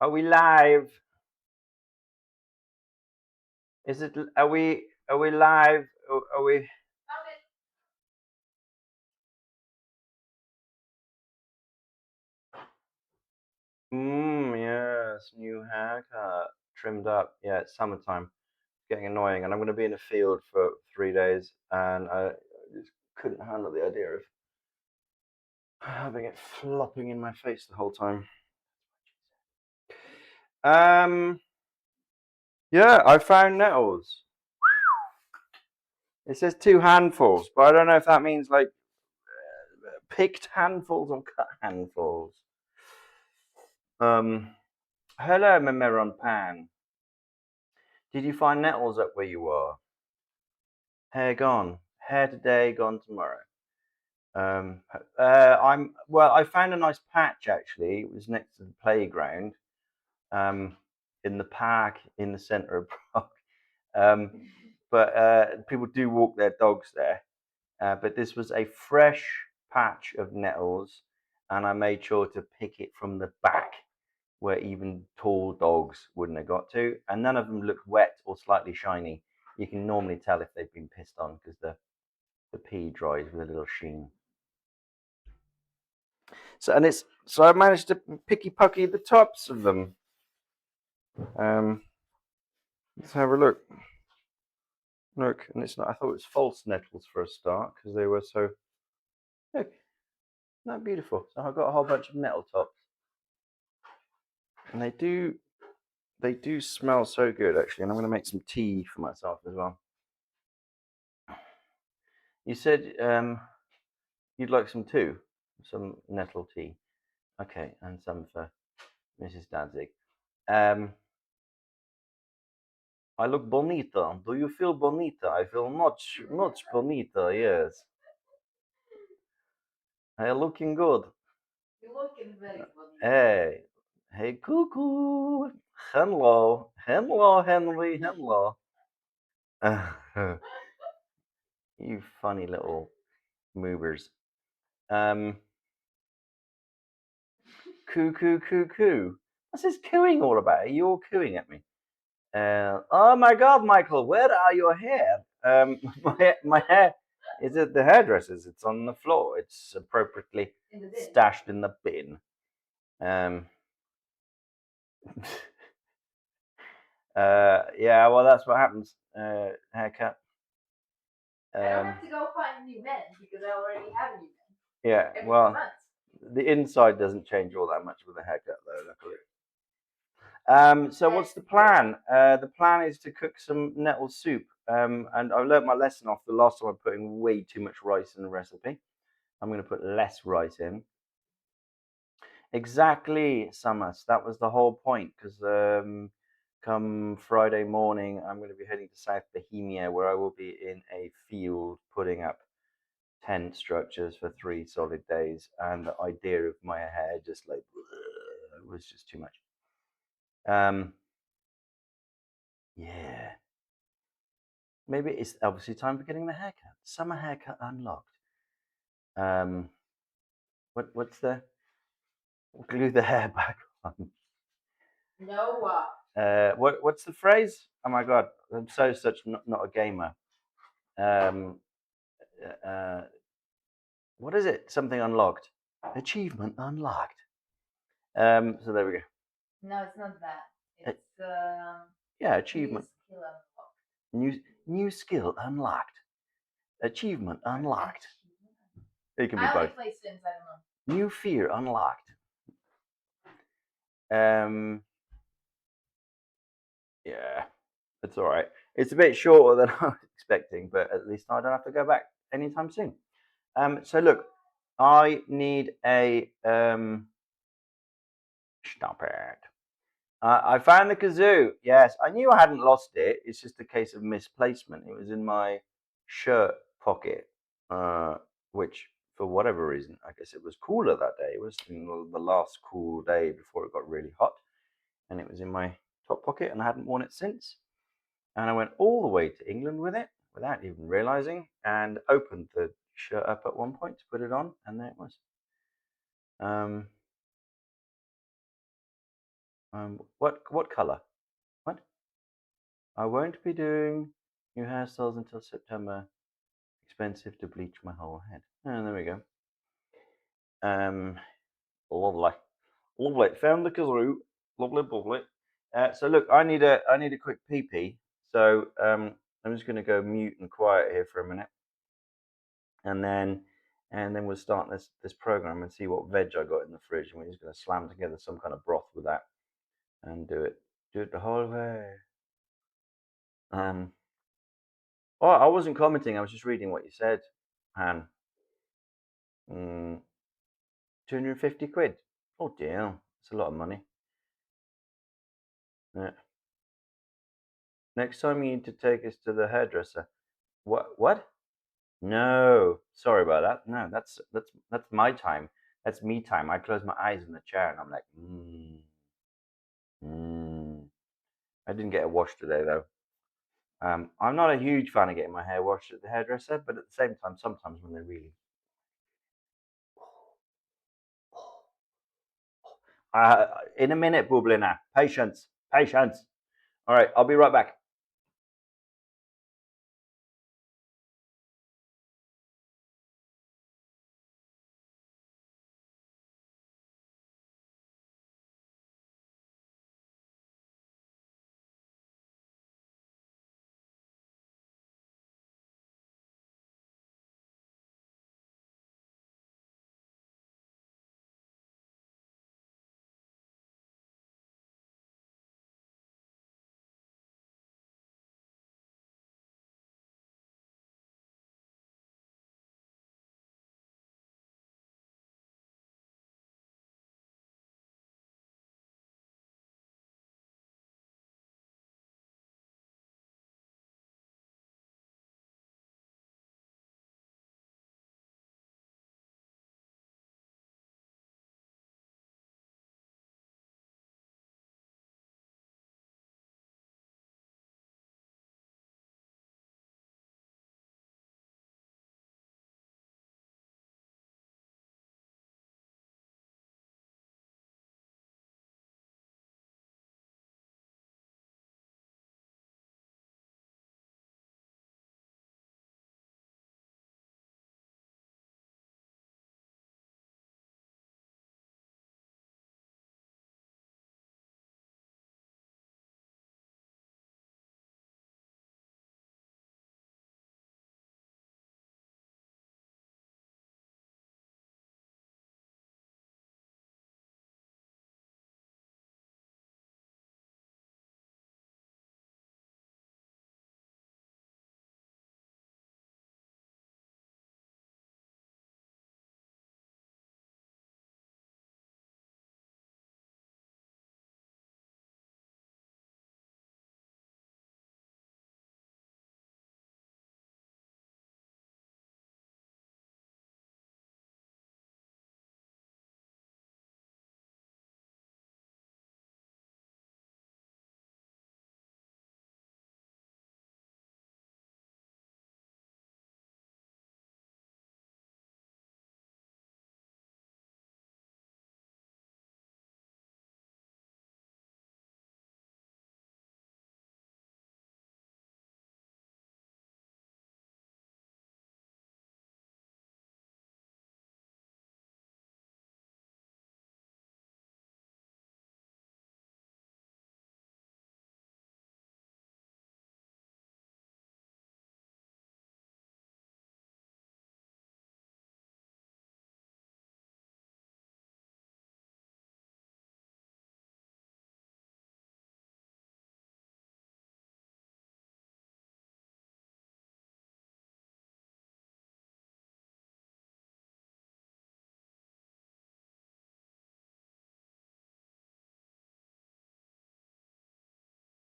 Are we live? Is it? Are we? Are we live? Are we? Yes. New haircut, trimmed up. Yeah, it's summertime. It's getting annoying, and I'm going to be in the field for 3 days, and I just couldn't handle the idea of having it flopping in my face the whole time. Um. Yeah, I found nettles. It says 2 handfuls, but I don't know if that means like picked handfuls or cut handfuls. Hello, Memeron Pan. Did you find nettles up where you are? Hair gone. Hair today, gone tomorrow. I'm well. I found a nice patch actually. It was next to the playground, um, in the park in the centre of Prague. But people do walk their dogs there. But this was a fresh patch of nettles, and I made sure to pick it from the back, where even tall dogs wouldn't have got to, and none of them looked wet or slightly shiny. You can normally tell if they've been pissed on because the pee dries with a little sheen. So I managed to picky pucky the tops of them. Um, let's have a look. Look, and it's not. I thought it was false nettles for a start because they were so. Look, not beautiful. So I've got a whole bunch of nettle tops, and they do smell so good actually. And I'm going to make some tea for myself as well. You said you'd like some too, some nettle tea. Okay, and some for Mrs. Dadzig. Um, I look bonita. Do you feel bonita? I feel much, much bonita. Yes. Hey, looking good. You're looking very bonita. Hey, hey, cuckoo. Hello, hello, Henry. Hello. You funny little movers. Um, coo, coo, coo, coo. What's this cooing all about? Are you all cooing at me? Oh my God, Michael, where are your hair? My hair is at the hairdresser's. It's on the floor. It's appropriately stashed in the bin. Um, yeah, well, that's what happens. Haircut. I don't have to go find new men because I already have new men. Yeah, well, the inside doesn't change all that much with a haircut, though, luckily. So what's the plan? The plan is to cook some nettle soup. And I learnt my lesson off the last time I put in way too much rice in the recipe. I'm going to put less rice in. Exactly, Samas. That was the whole point. Because come Friday morning, I'm going to be heading to South Bohemia, where I will be in a field putting up tent structures for 3 solid days. And the idea of my hair just like was just too much. Yeah. Maybe it's obviously time for getting the haircut. Summer haircut unlocked. Um, what's the glue the hair back on? No. What's the phrase? Oh my God, I'm such not a gamer. Um, uh, what is it? Something unlocked. Achievement unlocked. So there we go. No, it's not that. It's Yeah, new achievement. skill unlocked. New skill unlocked. Achievement unlocked. It can be I only both. play Sims. I don't know. New fear unlocked. Um, yeah, it's all right. It's a bit shorter than I was expecting, but at least I don't have to go back anytime soon. So look, I need a stop it. I found the kazoo. Yes, I knew I hadn't lost it. It's just a case of misplacement. It was in my shirt pocket, which for whatever reason, I guess it was cooler that day. It was in the last cool day before it got really hot, and it was in my top pocket, and I hadn't worn it since. And I went all the way to England with it without even realizing, and opened the shirt up at one point to put it on, and there it was. Um, What color? What? I won't be doing new hairstyles until September. Expensive to bleach my whole head. And there we go. Lovely, lovely. Found the kazoo. Lovely, lovely. So look, I need a quick pee pee. So I'm just going to go mute and quiet here for a minute, and then we'll start this program and see what veg I got in the fridge, and we're just going to slam together some kind of broth with that and do it the whole way. Oh, I wasn't commenting. I was just reading what you said, Han. 250 quid. Oh dear, that's a lot of money. Yeah. Next time you need to take us to the hairdresser. What? No, sorry about that. No, that's my time. That's me time. I close my eyes in the chair and I'm like, I didn't get a wash today though. I'm not a huge fan of getting my hair washed at the hairdresser, but at the same time, sometimes when they're really, in a minute, Bublina. Patience, patience. All right, I'll be right back.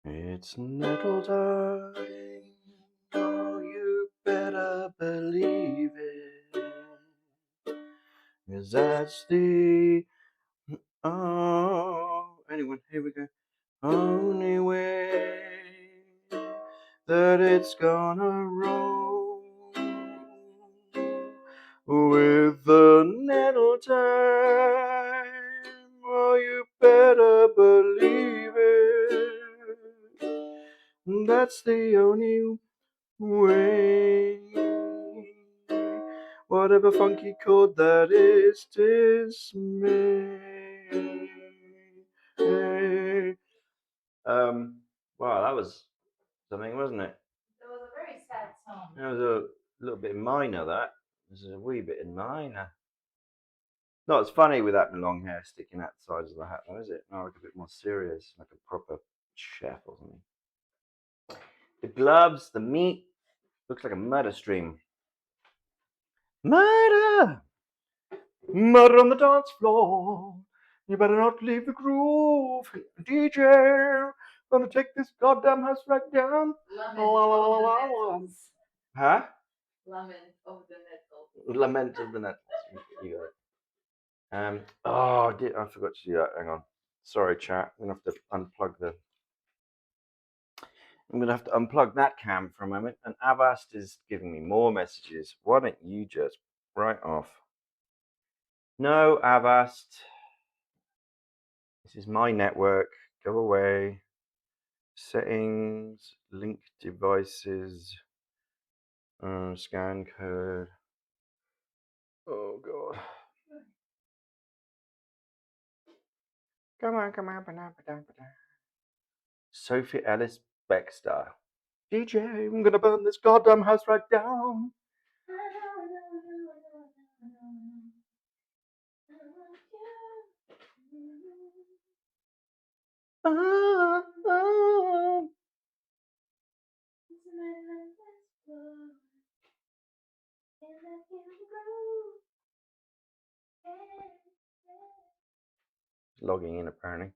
It's Nettle time. Oh, you better believe it. 'Cause that's the anyway, here we go. Only way that it's gonna roll with the Nettle time. Oh, you better believe That's the only way. Whatever funky chord that is, 'tis me. Wow, that was something, wasn't it? It was a very sad song. It was a little bit minor, that. It was a wee bit minor. Not as funny with that long hair sticking out the sides of the hat, though, is it? No, like a bit more serious, like a proper chef or something. The gloves, the meat, looks like a murder stream. Murder! Murder on the dance floor. You better not leave the groove. DJ, gonna take this goddamn house right down. Lament of the Nettles. Huh? Lament of the Nettles. Lament of the Nettles. You got it. I forgot to do that. Hang on. Sorry, chat. I'm gonna have to unplug the. I'm gonna have to unplug that cam for a moment. And Avast is giving me more messages. Why don't you just write off? No, Avast. This is my network. Go away. Settings, link devices, scan code. Oh god. Come on. Sophie Ellis Bextor. DJ, I'm gonna burn this goddamn house right down. Logging in apparently.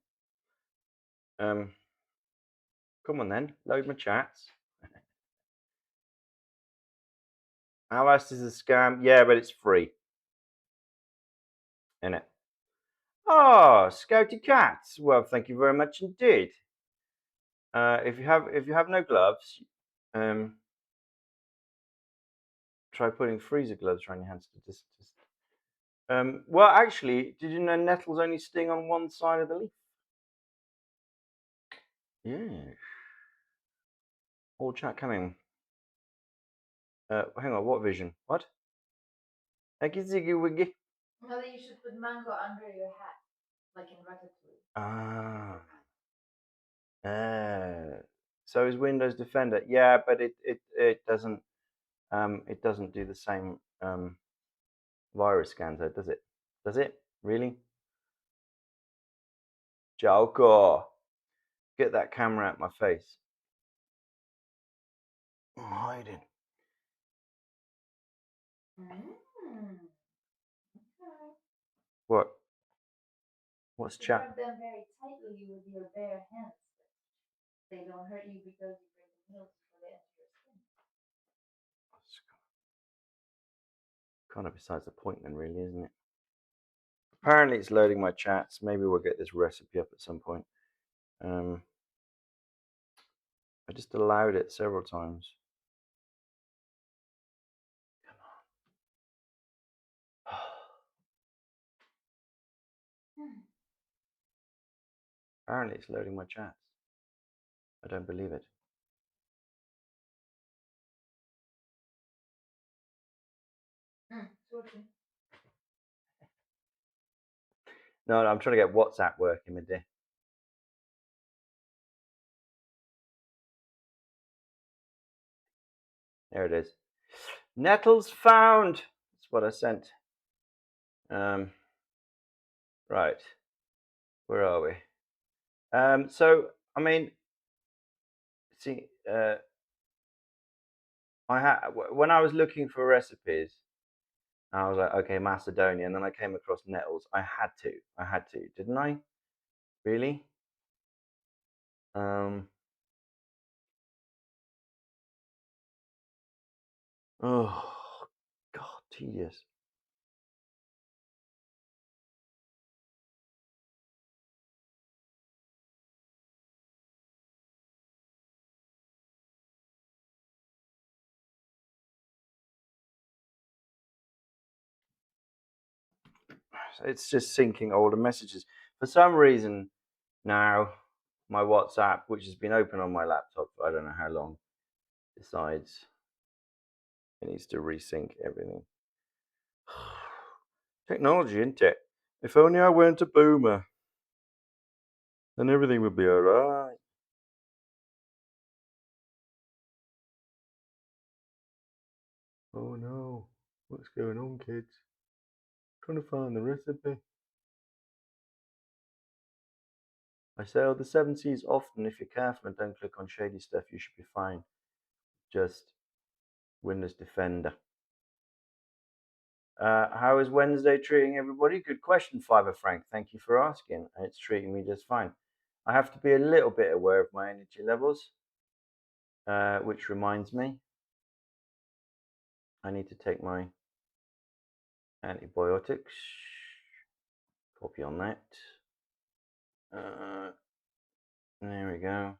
Come on then, load my chats. Avast is a scam. Yeah, but it's free. Innit? Oh, Scouty Cats. Well, thank you very much indeed. If you have no gloves, try putting freezer gloves around your hands to just. Well, actually, did you know nettles only sting on one side of the leaf? Yeah. All chat coming. Hang on, what vision? What? Ziggy wiggy. Well, you should put mango under your hat, like in Ratatouille. So is Windows Defender? Yeah, but it doesn't do the same virus scans, though, does it? Does it really? Joko, get that camera out my face. I'm hiding. Okay. What? What's chat? Grab them very tightly with your bare hands. They don't hurt you because you break the nails before they enter your skin. Kind of besides the point then, really, isn't it? Apparently it's loading my chats. Maybe we'll get this recipe up at some point. I just allowed it several times. Come on. Apparently it's loading my chats. I don't believe it. No, I'm trying to get WhatsApp working, midday. There it is. Nettles found. That's what I sent. Right. Where are we? So I mean, see, when I was looking for recipes, I was like, okay, Macedonia, and then I came across nettles. I had to, didn't I? Really? Oh, God, tedious. It's just syncing older messages. For some reason now, my WhatsApp, which has been open on my laptop for I don't know how long, decides it needs to resync everything. Technology, isn't it? If only I weren't a boomer, then everything would be alright. Oh no, what's going on, kids? Trying to find the recipe. I say, oh, the 7C's often, if you're careful and don't click on shady stuff, you should be fine. Just Windows Defender. How is Wednesday treating everybody? Good question, Fiverr Frank. Thank you for asking. It's treating me just fine. I have to be a little bit aware of my energy levels, which reminds me, I need to take my antibiotics. Copy on that. There we go.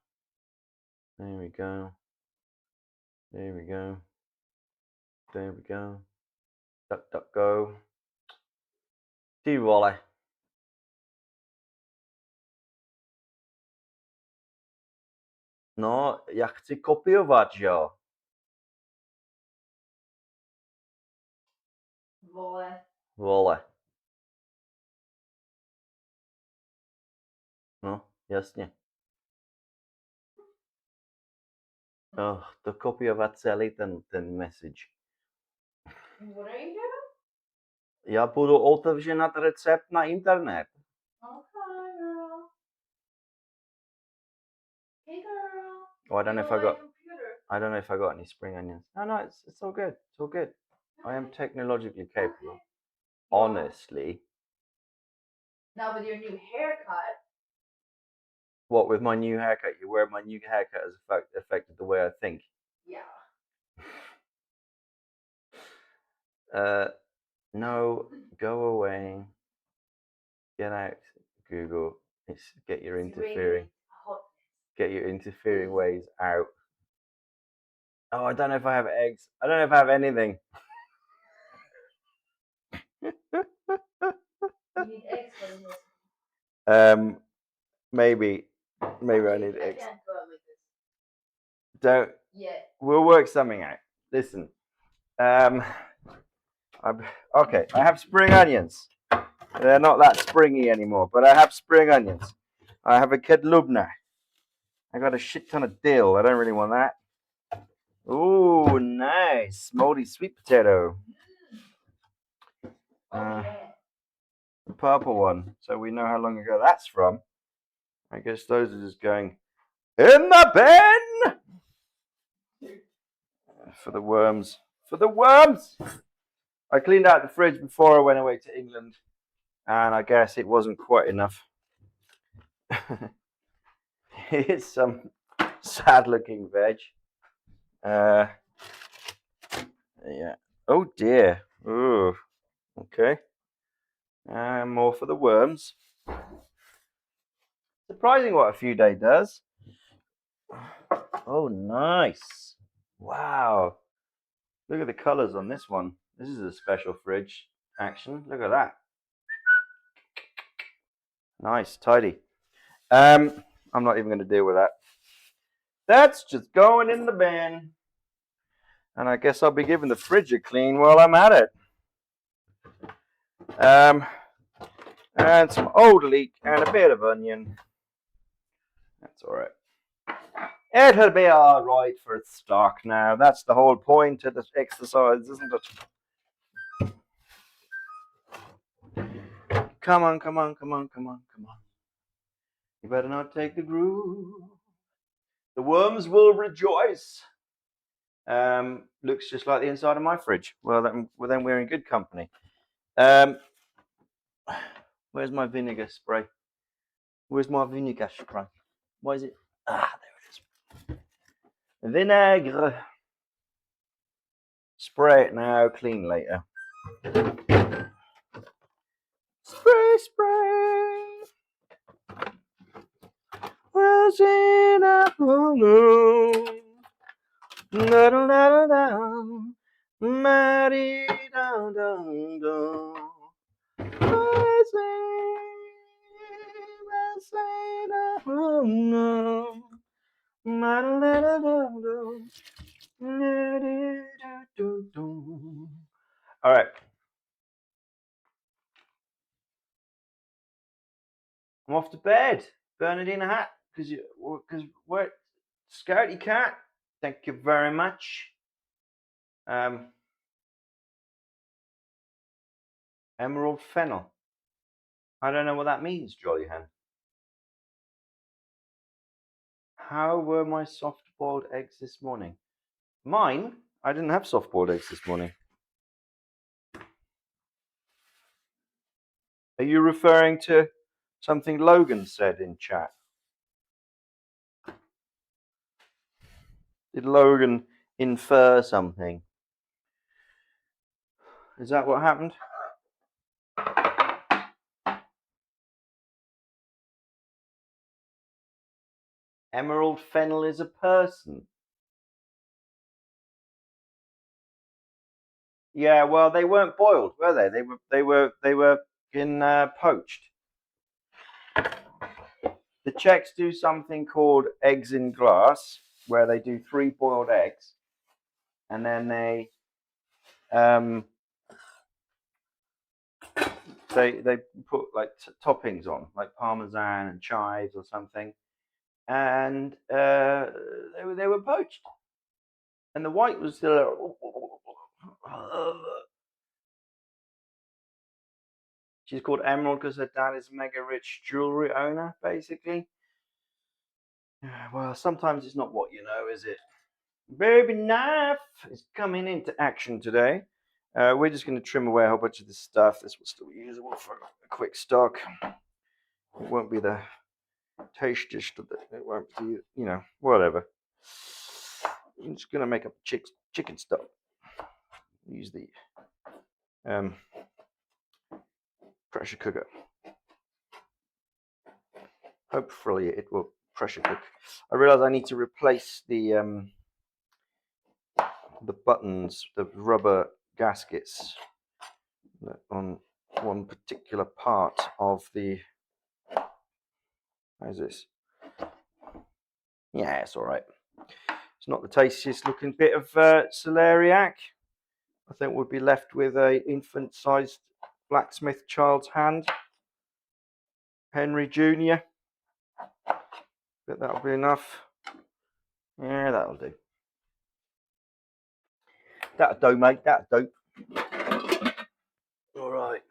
There we go. There we go. There we go. Duck, duck, go. Ty vole. No, já chci kopiovat, jo. Vole. Vole. No, jasně. To kopiovat celý ten message. What are you doing? Já budu otevřenat recept na internet. Okay, girl. Hey, girl. Oh, I don't know if I got. Computer. I don't know if I got any spring onions. No, it's all good. It's all good. I am technologically capable. Honestly. Now with your new haircut. What, with my new haircut? You wear my new haircut has affected the way I think. Yeah. No, go away. Get out, Google. Get your interfering. Get your interfering ways out. Oh, I don't know if I have eggs. I don't know if I have anything. You need eggs for this. Maybe I need eggs. I can't go out with this. Don't. Yeah. We'll work something out. Listen. Okay. I have spring onions. They're not that springy anymore, but I have spring onions. I have a kedlubna. I got a shit ton of dill. I don't really want that. Ooh, nice. Moldy sweet potato. The purple one. So we know how long ago that's from. I guess those are just going in the bin for the worms. For the worms! I cleaned out the fridge before I went away to England, and I guess it wasn't quite enough. Here's some sad-looking veg. Yeah. Oh dear. Ooh. Okay. More for the worms. Surprising what a few day does. Oh, nice. Wow. Look at the colors on this one. This is a special fridge action. Look at that. Nice, tidy. I'm not even going to deal with that. That's just going in the bin. And I guess I'll be giving the fridge a clean while I'm at it. And some old leek and a bit of onion. That's all right. It'll be all right for stock now. That's the whole point of this exercise, isn't it? Come on, come on, come on, come on, come on. You better not take the groove. The worms will rejoice. Looks just like the inside of my fridge. Well, then we're in good company. Where's my vinegar spray? Where's my vinegar spray? Why is it? Ah, there it is. Vinegar. Spray it now, clean later. Spray, spray. Was in a balloon. Da da da. Mighty down down down. Oh no. All right. I'm off to bed. Bernardina hat. Because what? Scouty cat. Thank you very much. Emerald fennel. I don't know what that means, Jolly Hen. How were my soft-boiled eggs this morning? Mine? I didn't have soft-boiled eggs this morning. Are you referring to something Logan said in chat? Did Logan infer something? Is that what happened? Emerald fennel is a person. Yeah, well, they weren't boiled, were they? They were in poached. The Czechs do something called eggs in glass, where they do 3 boiled eggs, and then they put like toppings on, like parmesan and chives or something, and they were poached, and the white was still. She's called Emerald because her dad is a mega rich jewelry owner, basically. Well, sometimes it's not what you know, is it? Baby knife is coming into action today. We're just going to trim away a whole bunch of this stuff. This will still be usable for a quick stock. It won't be the tastiest of it. It won't be, whatever. I'm just going to make up chicken stock. Use the pressure cooker. Hopefully it will pressure cook. I realize I need to replace the buttons, the rubber gaskets on one particular part of the. How's this? Yeah, it's all right. It's not the tastiest looking bit of celeriac. I think we'll be left with a infant-sized blacksmith child's hand. Henry Jr. Bet that'll be enough. Yeah, that'll do. That'll do, mate. That'll do. All right.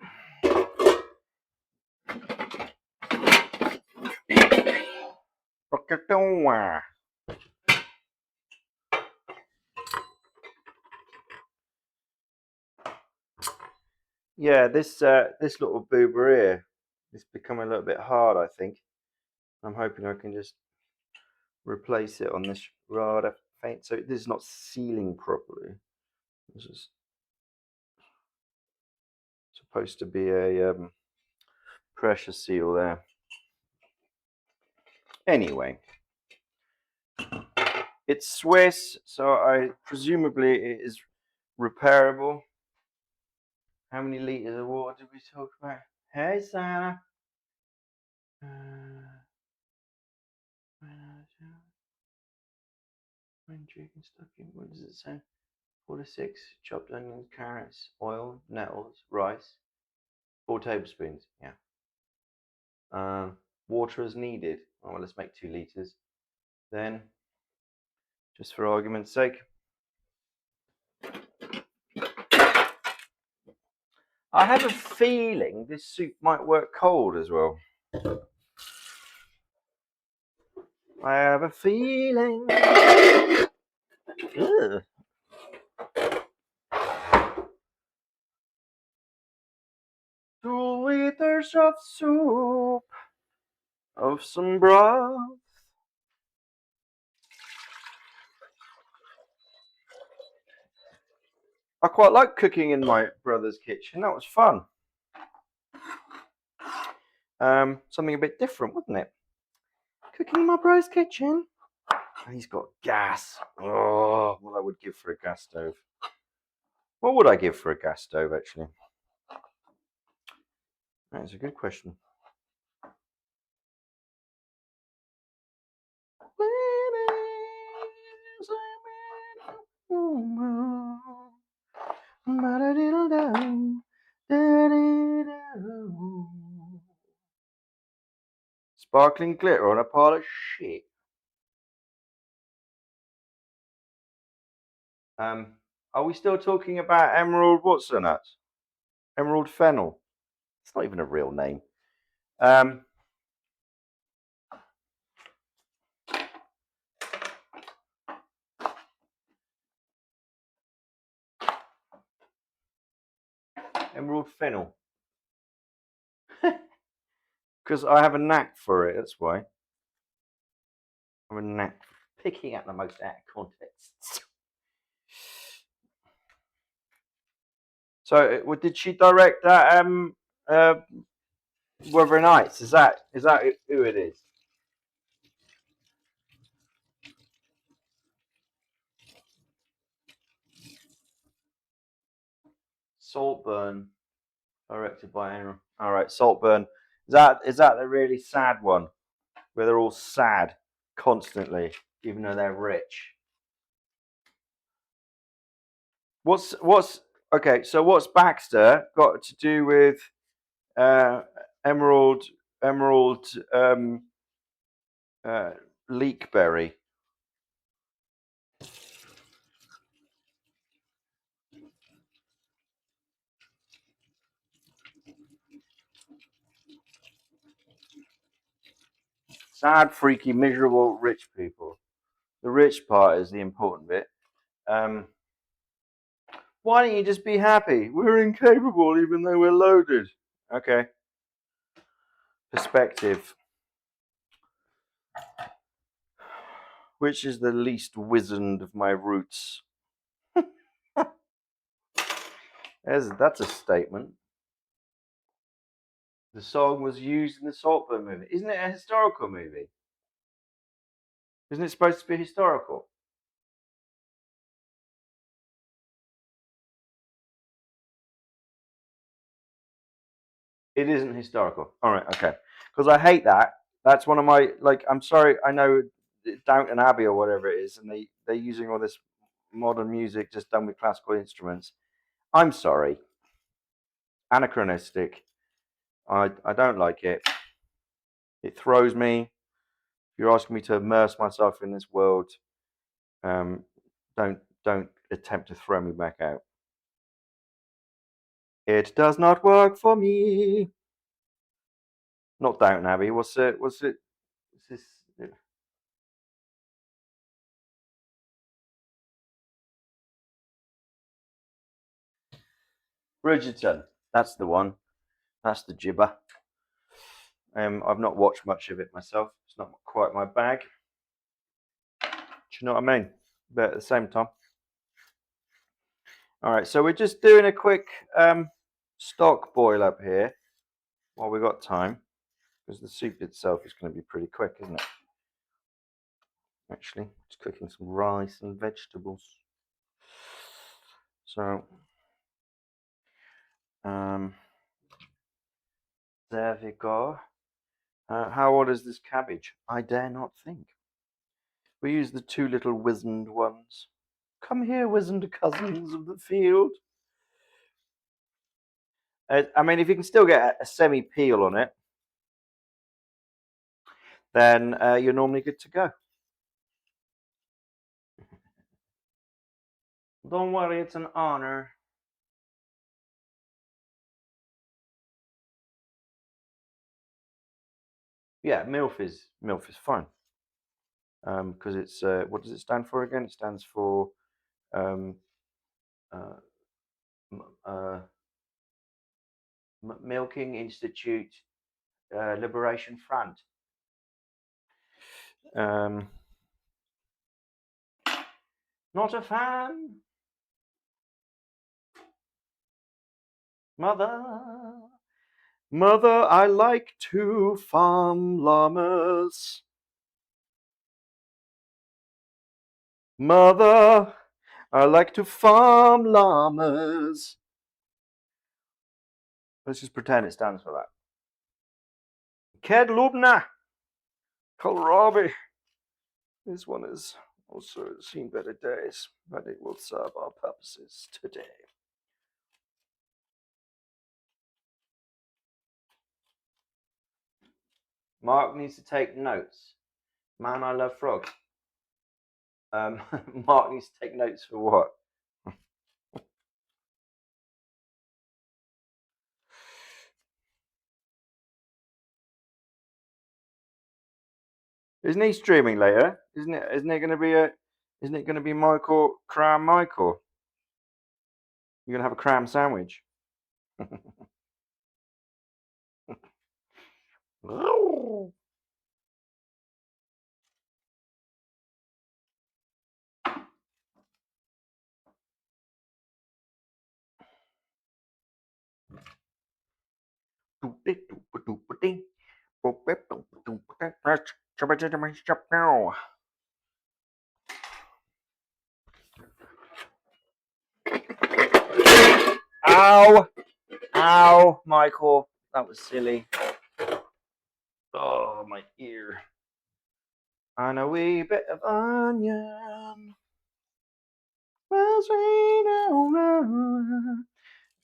Yeah, this little boober here is becoming a little bit hard, I think. I'm hoping I can just replace it on this rather faint. So this is not sealing properly. This is supposed to be a pressure seal there. Anyway, it's Swiss, so presumably it is repairable. How many liters of water did we talk about? Hey, Sarah. When chicken stuck in, what does it say? 4 to 6 chopped onions, carrots, oil, nettles, rice, 4 tablespoons. Yeah. Water as needed. Oh, well, let's make 2 liters. Then, just for argument's sake, I have a feeling this soup might work cold as well. I have a feeling. Ugh. 2 liters of soup, of some broth. I quite like cooking in my brother's kitchen. That was fun. Something a bit different, wasn't it? Cooking in my brother's kitchen. He's got gas. Oh, what I would give for a gas stove. What would I give for a gas stove, actually? That's a good question. Sparkling glitter on a pile of shit. Are we still talking about Emerald what's the nuts? Emerald Fennel. It's not even a real name. Emerald Fennel. Because I have a knack for it, that's why. I have a knack for picking out the most out of context. So, did she direct that? Wuthering Heights. Is that who it is? Saltburn, directed by Henry. All right, Saltburn. Is that the really sad one, where they're all sad constantly, even though they're rich? What's okay? So what's Baxter got to do with Emerald Leekberry? Sad, freaky, miserable rich people. The rich part is the important bit. Why don't you just be happy? We're incapable even though we're loaded. Okay. Perspective. Which is the least wizened of my roots? That's a statement. The song was used in the Saltburn movie. Isn't it a historical movie? Isn't it supposed to be historical? It isn't historical. All right, okay. Because I hate that. That's one of my I'm sorry. I know Downton Abbey or whatever it is, and they're using all this modern music just done with classical instruments. I'm sorry. Anachronistic. I don't like it. It throws me. If you're asking me to immerse myself in this world, don't attempt to throw me back out. It does not work for me. Not Downton Abbey. What's it? What's this? Bridgerton. That's the one. That's the gibber. I've not watched much of it myself. It's not quite my bag. Do you know what I mean? But at the same time. All right, so we're just doing a quick stock boil up here while we got time, because the soup itself is going to be pretty quick, isn't it? Actually, just cooking some rice and vegetables. So, there we go. How old is this cabbage? I dare not think. We use the two little wizened ones. Come here, wizened cousins of the field. I mean, if you can still get a semi peel on it, then you're normally good to go. Don't worry, it's an honor. Yeah, MILF is fine. Because it's what does it stand for again? It stands for um, uh, Milking Institute Liberation Front. Not a fan. Mother, I like to farm llamas. Mother, I like to farm llamas. Let's just pretend it stands for that. Kedlubna, kohlrabi. This one has also seen better days, but it will serve our purposes today. Mark needs to take notes. Man, I love frogs. Mark needs to take notes for what? Isn't he streaming later? Isn't it? Isn't it going to be a? Isn't it going to be Michael Cram Michael? You're going to have a cram sandwich. Ow! Ow, Michael. That was silly. Oh, my ear. And a wee bit of onion.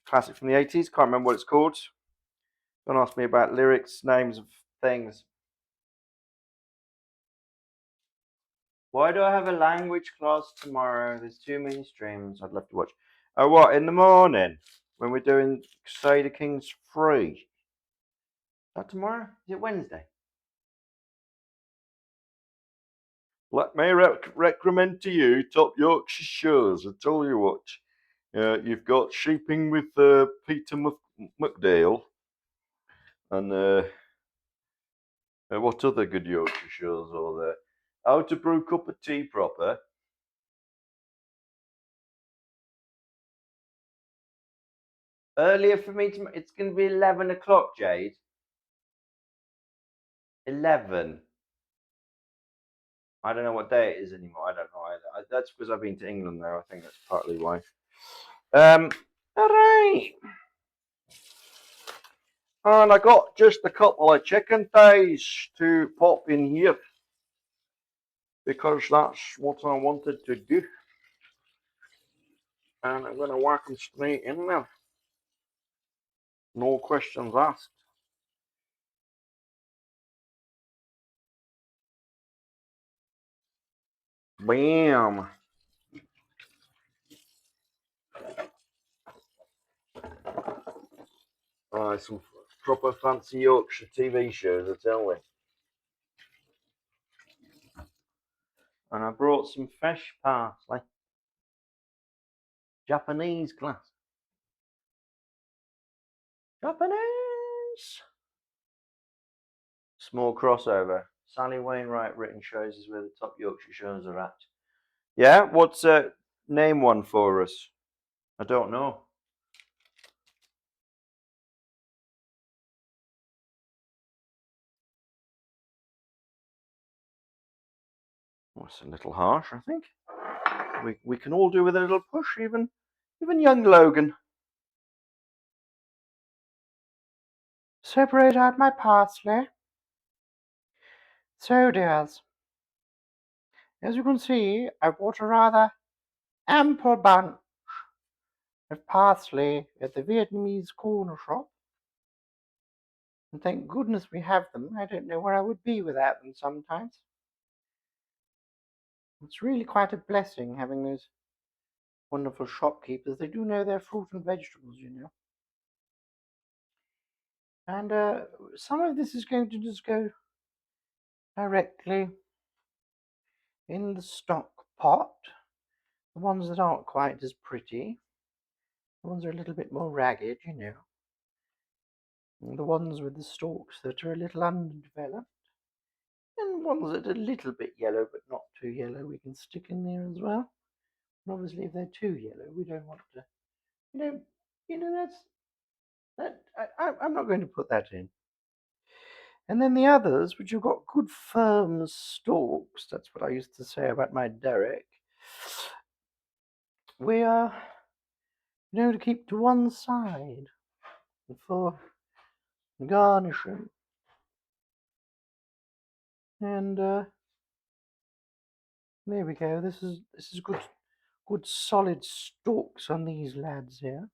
Classic from the 80s. Can't remember what it's called. Don't ask me about lyrics, names of things. Why do I have a language class tomorrow? There's too many streams I'd love to watch. Oh, what? In the morning? When we're doing Crusader Kings 3? Is that tomorrow? Is it Wednesday? Let me recommend to you Top Yorkshire shows. I tell you what, you've got Sheeping with Peter McDale, and what other good Yorkshire shows are there? How to Brew Cup of Tea Proper. Earlier for me to. It's going to be 11 o'clock, Jade. 11. I don't know what day it is anymore. I don't know either. That's because I've been to England now. I think that's partly why. All right. And I got just a couple of chicken thighs to pop in here because that's what I wanted to do. And I'm going to whack them straight in there. No questions asked. Bam. Some proper fancy Yorkshire TV shows, I tell you. And I brought some fresh parsley. Japanese glass. Japanese! Small crossover. Sally Wainwright written shows is where the top Yorkshire shows are at. Yeah, what's name one for us? I don't know. Well, it's a little harsh, I think. We can all do with a little push, even young Logan. Separate out my parsley. So, dears, as you can see, I bought a rather ample bunch of parsley at the Vietnamese corner shop. And thank goodness we have them. I don't know where I would be without them sometimes. It's really quite a blessing having those wonderful shopkeepers. They do know their fruit and vegetables, you know. And some of this is going to just go directly in the stock pot. The ones that aren't quite as pretty. The ones are a little bit more ragged, you know. And the ones with the stalks that are a little underdeveloped. And ones that are a little bit yellow, but not too yellow, we can stick in there as well. And obviously, if they're too yellow, we don't want to. I'm not going to put that in. And then the others, which have got good firm stalks, that's what I used to say about my Derek, we are, to keep to one side for garnishing. And There we go. This is good solid stalks on these lads here.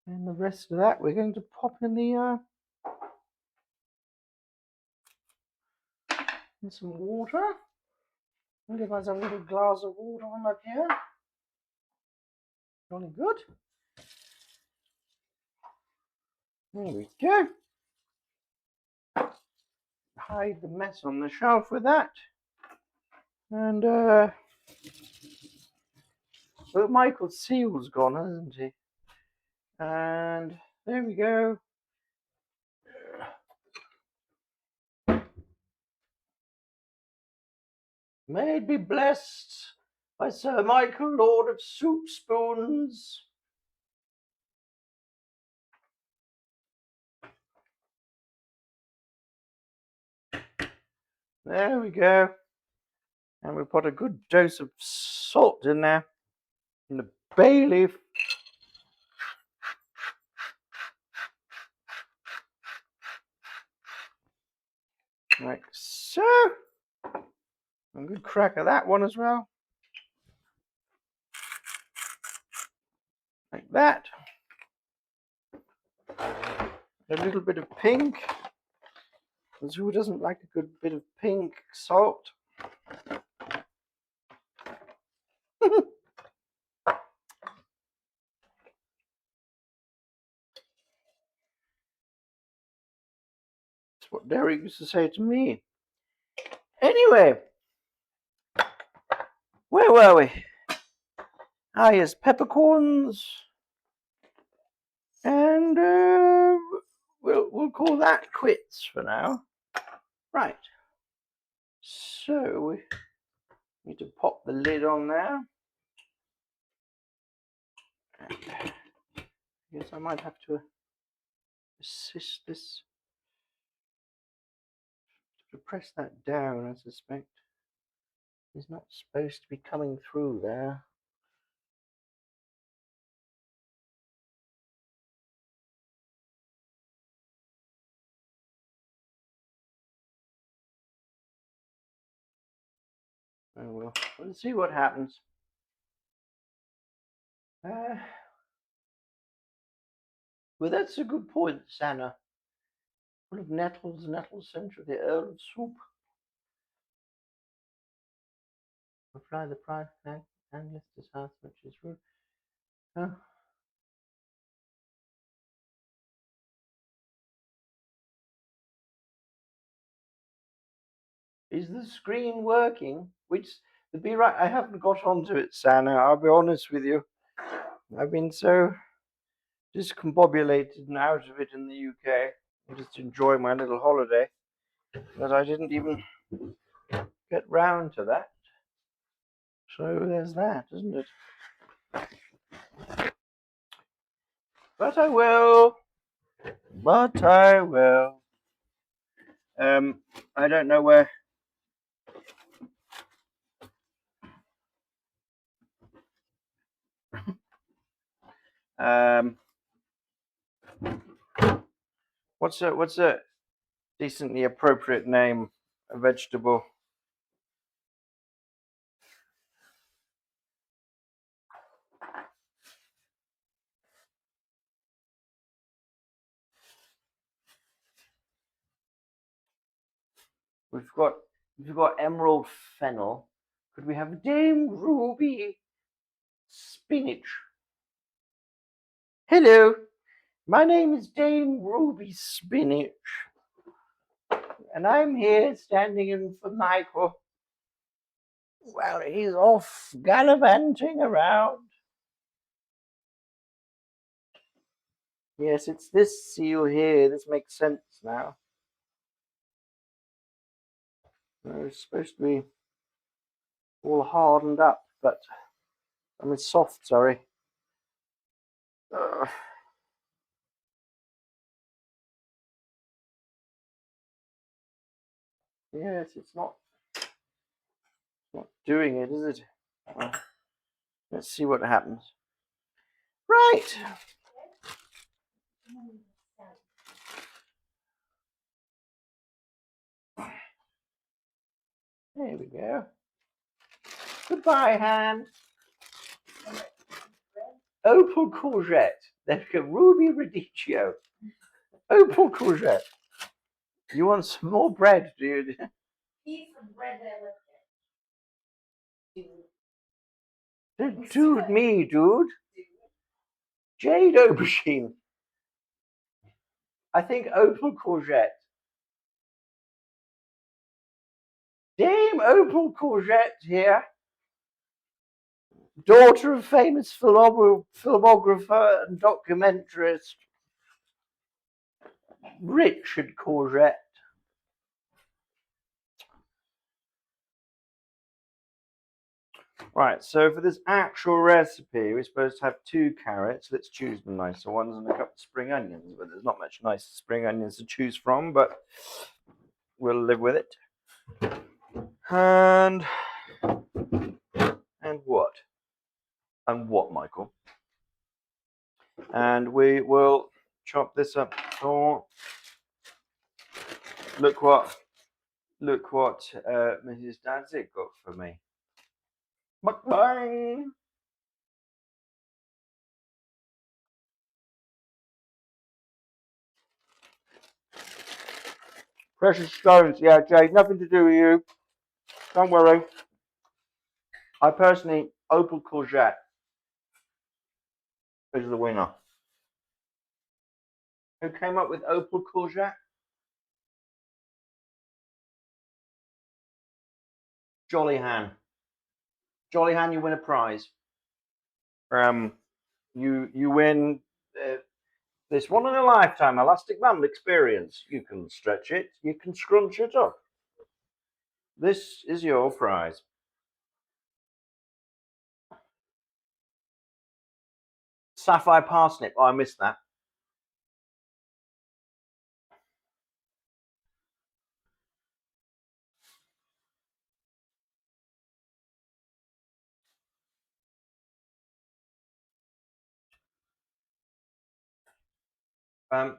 And the rest of that we're going to pop in the in some water. I'll give us a little glass of water on up here. Jolly good. There we go. Hide the mess on the shelf with that. And well, Michael Seal's gone, hasn't he? And there we go. May it be blessed by Sir Michael, Lord of Soup Spoons. There we go. And we put a good dose of salt in there. And the bay leaf. Like so. A good crack of that one as well. Like that. A little bit of pink. Because who doesn't like a good bit of pink salt? That's what Derek used to say to me. Anyway, where were we? Ah, yes, peppercorns. And we'll call that quits for now. Right. So we need to pop the lid on there. And I guess I might have to assist this. To press that down, I suspect. It's not supposed to be coming through there. Oh well, we'll see what happens. Well, that's a good point, Sanna. Full of nettles, nettle centre, the Earl of Soup. Fly the pride flag, and Leicester's house, which is rude. Oh. Is the screen working? Which, to be right, I haven't got onto it, Sanna. I'll be honest with you. I've been so discombobulated and out of it in the UK. I'm just enjoying my little holiday that I didn't even get round to that. So there's that, isn't it? But I will. But I will. I don't know where. What's a decently appropriate name? A vegetable. We've got emerald fennel. Could we have Dame Ruby spinach? Hello, my name is Dame Ruby Spinach, and I'm here standing in for Michael. Well, he's off gallivanting around. Yes, it's this seal here. This makes sense now. It's supposed to be all hardened up, but I mean soft, sorry. Yes, it's not doing it, is it? Well, let's see what happens. Right. There we go. Goodbye, Han. Opal courgette. There's a ruby radicchio. Opal courgette. You want some more bread, dude? Piece of bread that I left there. Dude, me, dude. Jade aubergine. I think opal courgette. Dame Opal Courgette here, daughter of famous filmographer and documentarist Richard Courgette. Right, so for this actual recipe, we're supposed to have 2 carrots. Let's choose the nicer ones and a couple of spring onions. But there's not much nice spring onions to choose from, but we'll live with it. And what? And what, Michael? And we will chop this up. Oh, look what Mrs. Dadzig got for me. Mukbang! Precious stones. Yeah, Jade, nothing to do with you. Don't worry. I personally, Opal Courgette is the winner. Who came up with Opal Courgette? Jolly Han. Jolly Han, you win a prize. You win this one in a lifetime elastic band experience. You can stretch it, you can scrunch it up. This is your prize. Sapphire parsnip. Oh, I missed that.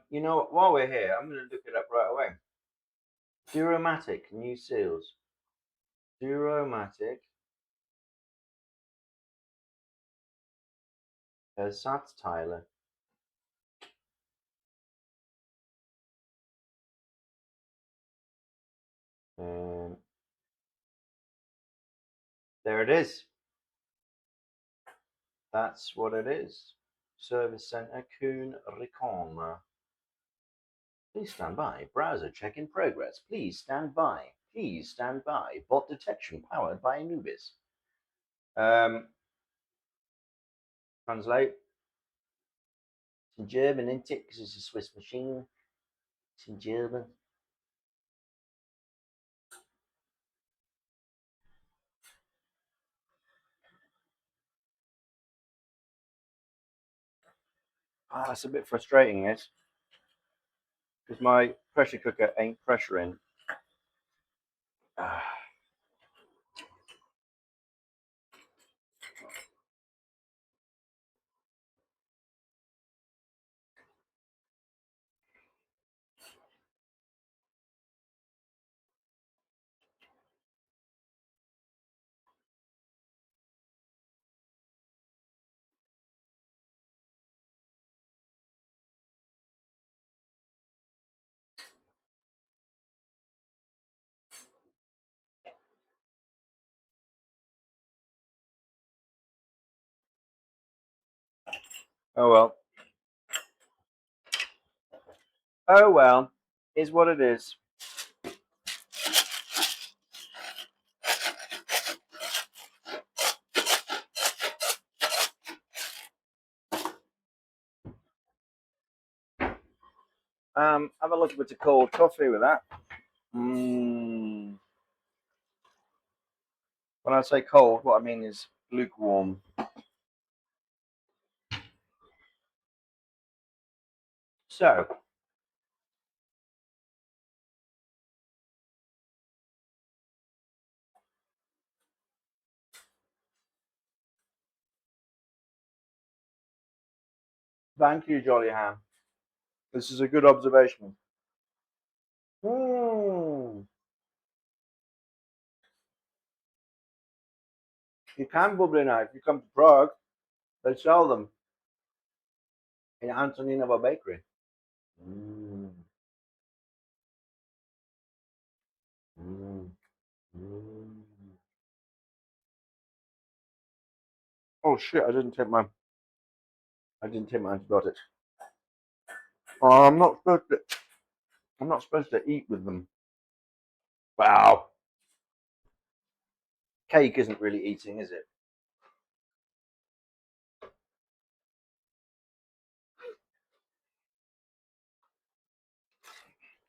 You know what? While we're here, I'm going to look it up right away. Duromatic new seals. Duromatic. Ersatzteile. There it is. That's what it is. Service Center Kuhn Recon. Please stand by. Browser check in progress. Please stand by. Please stand by. Bot detection powered by Anubis. Translate. It's in German, isn't it? Because it's a Swiss machine. It's in German. Ah, it's a bit frustrating, this. Because my pressure cooker ain't pressuring. Oh well. Oh well. Is what it is. Have a little bit of cold coffee with that. When I say cold, what I mean is lukewarm. So, thank you, Jolly Ham. This is a good observation. You can bubbly now. If you come to Prague, they sell them in Antoninovo Bakery. Mm. Mm. Mm. Oh shit! I didn't take my antibiotics. Oh, I'm not supposed to eat with them. Wow. Cake isn't really eating, is it?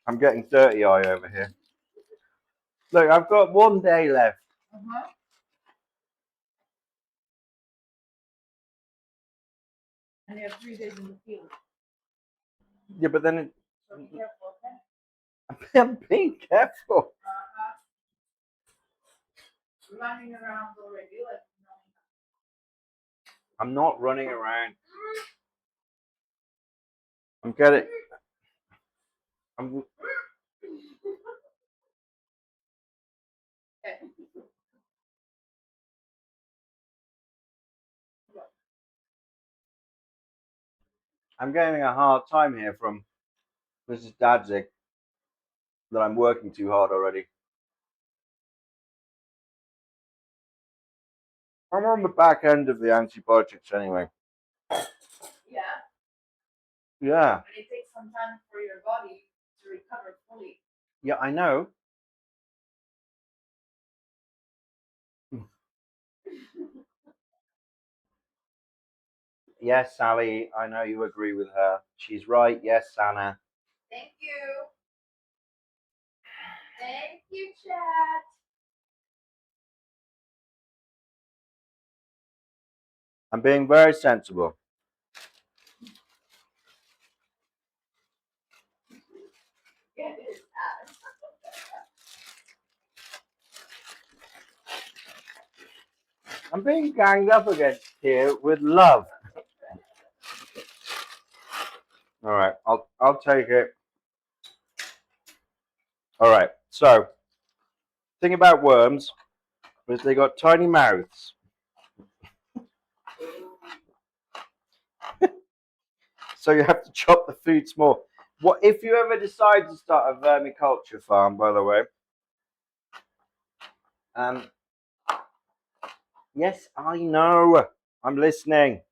I'm getting 30-eye over here. Look, I've got 1 day left. And you have 3 days in the field. Yeah, but then So be careful, okay? I'm being careful. Running around already, like, I'm not running around. I'm getting. I'm. okay. I'm getting a hard time here from Mrs. Dadzig that I'm working too hard already. I'm on the back end of the antibiotics anyway. Yeah. Yeah. But it takes some time for your body to recover fully. Yeah, I know. Yes, Sally, I know you agree with her. She's right. Yes, Anna. Thank you. Thank you, chat. I'm being very sensible. Yeah, it is. I'm being ganged up against here with love. All right, I'll take it. All right. So, thing about worms is they got tiny mouths. So you have to chop the food small. What if you ever decide to start a vermiculture farm, by the way? Yes, I know. I'm listening.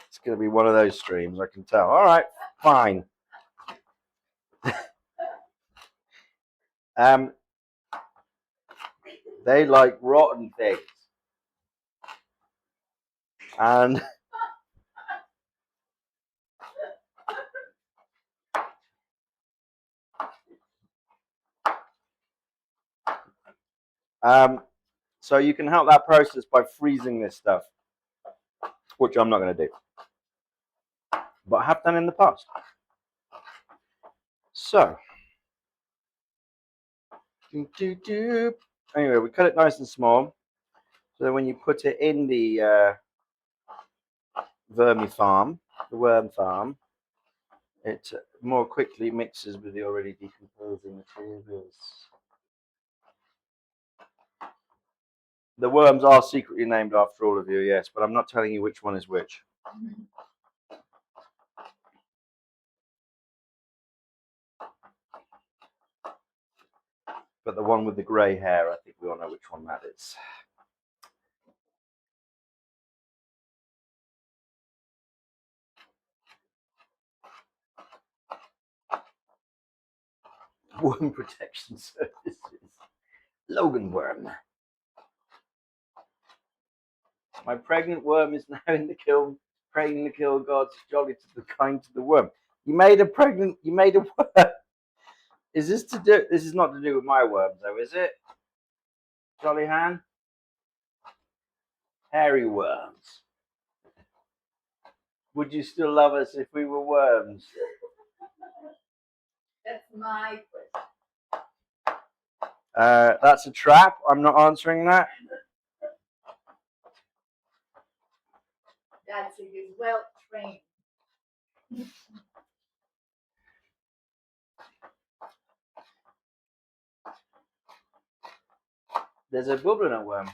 It's going to be one of those streams, I can tell. All right, fine. They like rotten things. And so you can help that process by freezing this stuff, which I'm not going to do, but I have done in the past. So, anyway, we cut it nice and small, so that when you put it in the worm farm, it more quickly mixes with the already decomposing materials. The worms are secretly named after all of you, yes, but I'm not telling you which one is which. But the one with the grey hair, I think we all know which one that is. Worm Protection Services. Logan worm. My pregnant worm is now in the kiln, praying the kill gods, jolly to the kind to the worm. You made a worm. Is this to do? This is not to do with my worms, though, is it? Jolly Han? Hairy worms. Would you still love us if we were worms? That's my question. That's a trap. I'm not answering that. Dadzig is well trained. There's a bubbling worm.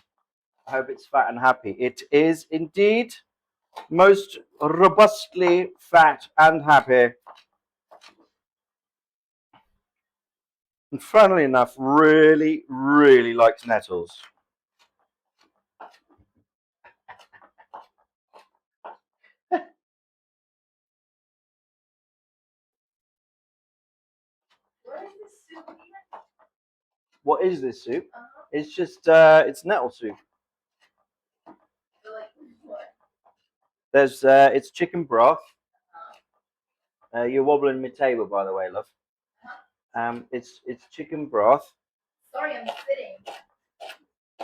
I hope it's fat and happy. It is indeed most robustly fat and happy. And funnily enough, really, really likes nettles. What is this soup? It's just it's nettle soup. There's it's chicken broth. You're wobbling my table, by the way, love. It's chicken broth. Sorry, I'm sitting.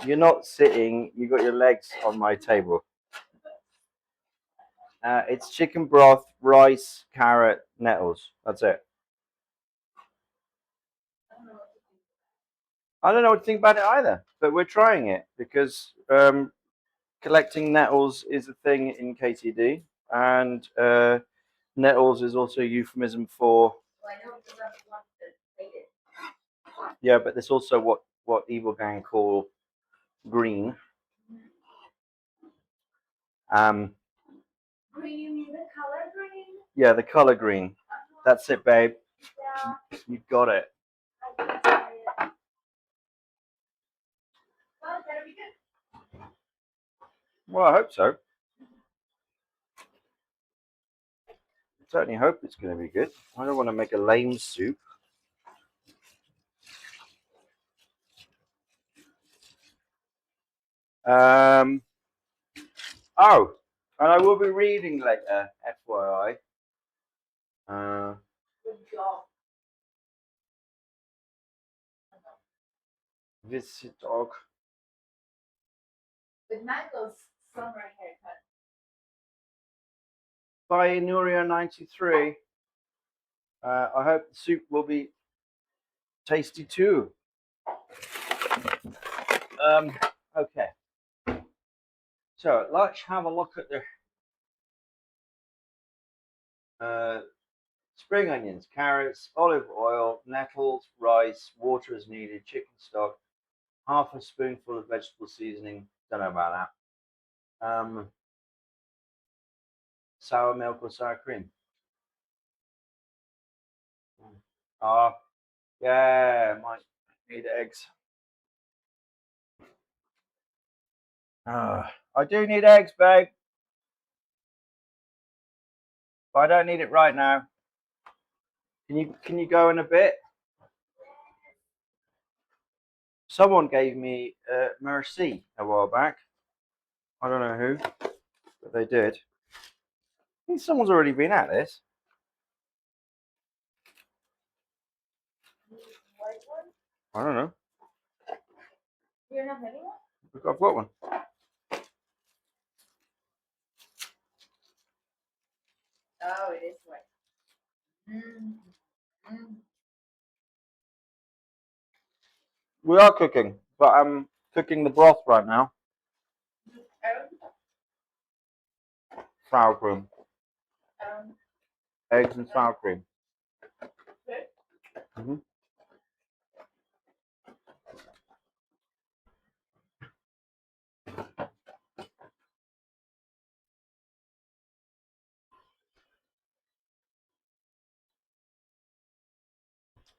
You're not sitting. You got your legs on my table. It's chicken broth, rice, carrot, nettles. That's it. I don't know what to think about it either, but we're trying it because collecting nettles is a thing in KTD, and nettles is also a euphemism for. Well, I know because I'm the one that played it. Yeah, but there's also what Evil Gang call green. Green, you mean the color green? Yeah, the color green. That's it, babe. Yeah. You've got it. Well, it better be good. Well, I hope so. Certainly hope it's going to be good. I don't want to make a lame soup. Oh, and I will be reading later, FYI. Good job. Visit dog. With Mango's summer haircut. By Nuria93. I hope the soup will be tasty too. Okay. So let's have a look at the spring onions, carrots, olive oil, nettles, rice, water as needed, chicken stock, half a spoonful of vegetable seasoning. Don't know about that. Sour milk or sour cream. Yeah, might need eggs. I do need eggs, babe. But I don't need it right now. Can you go in a bit? Someone gave me Merci a while back. I don't know who, but they did. I think someone's already been at this. White one? I don't know. You're not having one? I've got one. Oh, it is white. We are cooking, but I'm cooking the broth right now. Sour cream. Eggs and sour cream.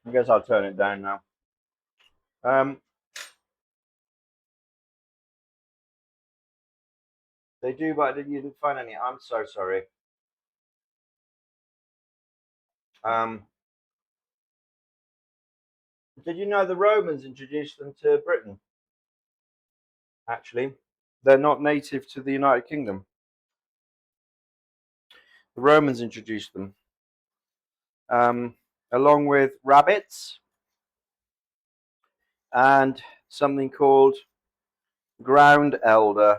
I guess I'll turn it down now. They do, but you didn't find any. I'm so sorry. Did you know the Romans introduced them to Britain? Actually, they're not native to the United Kingdom. The Romans introduced them, along with rabbits and something called ground elder,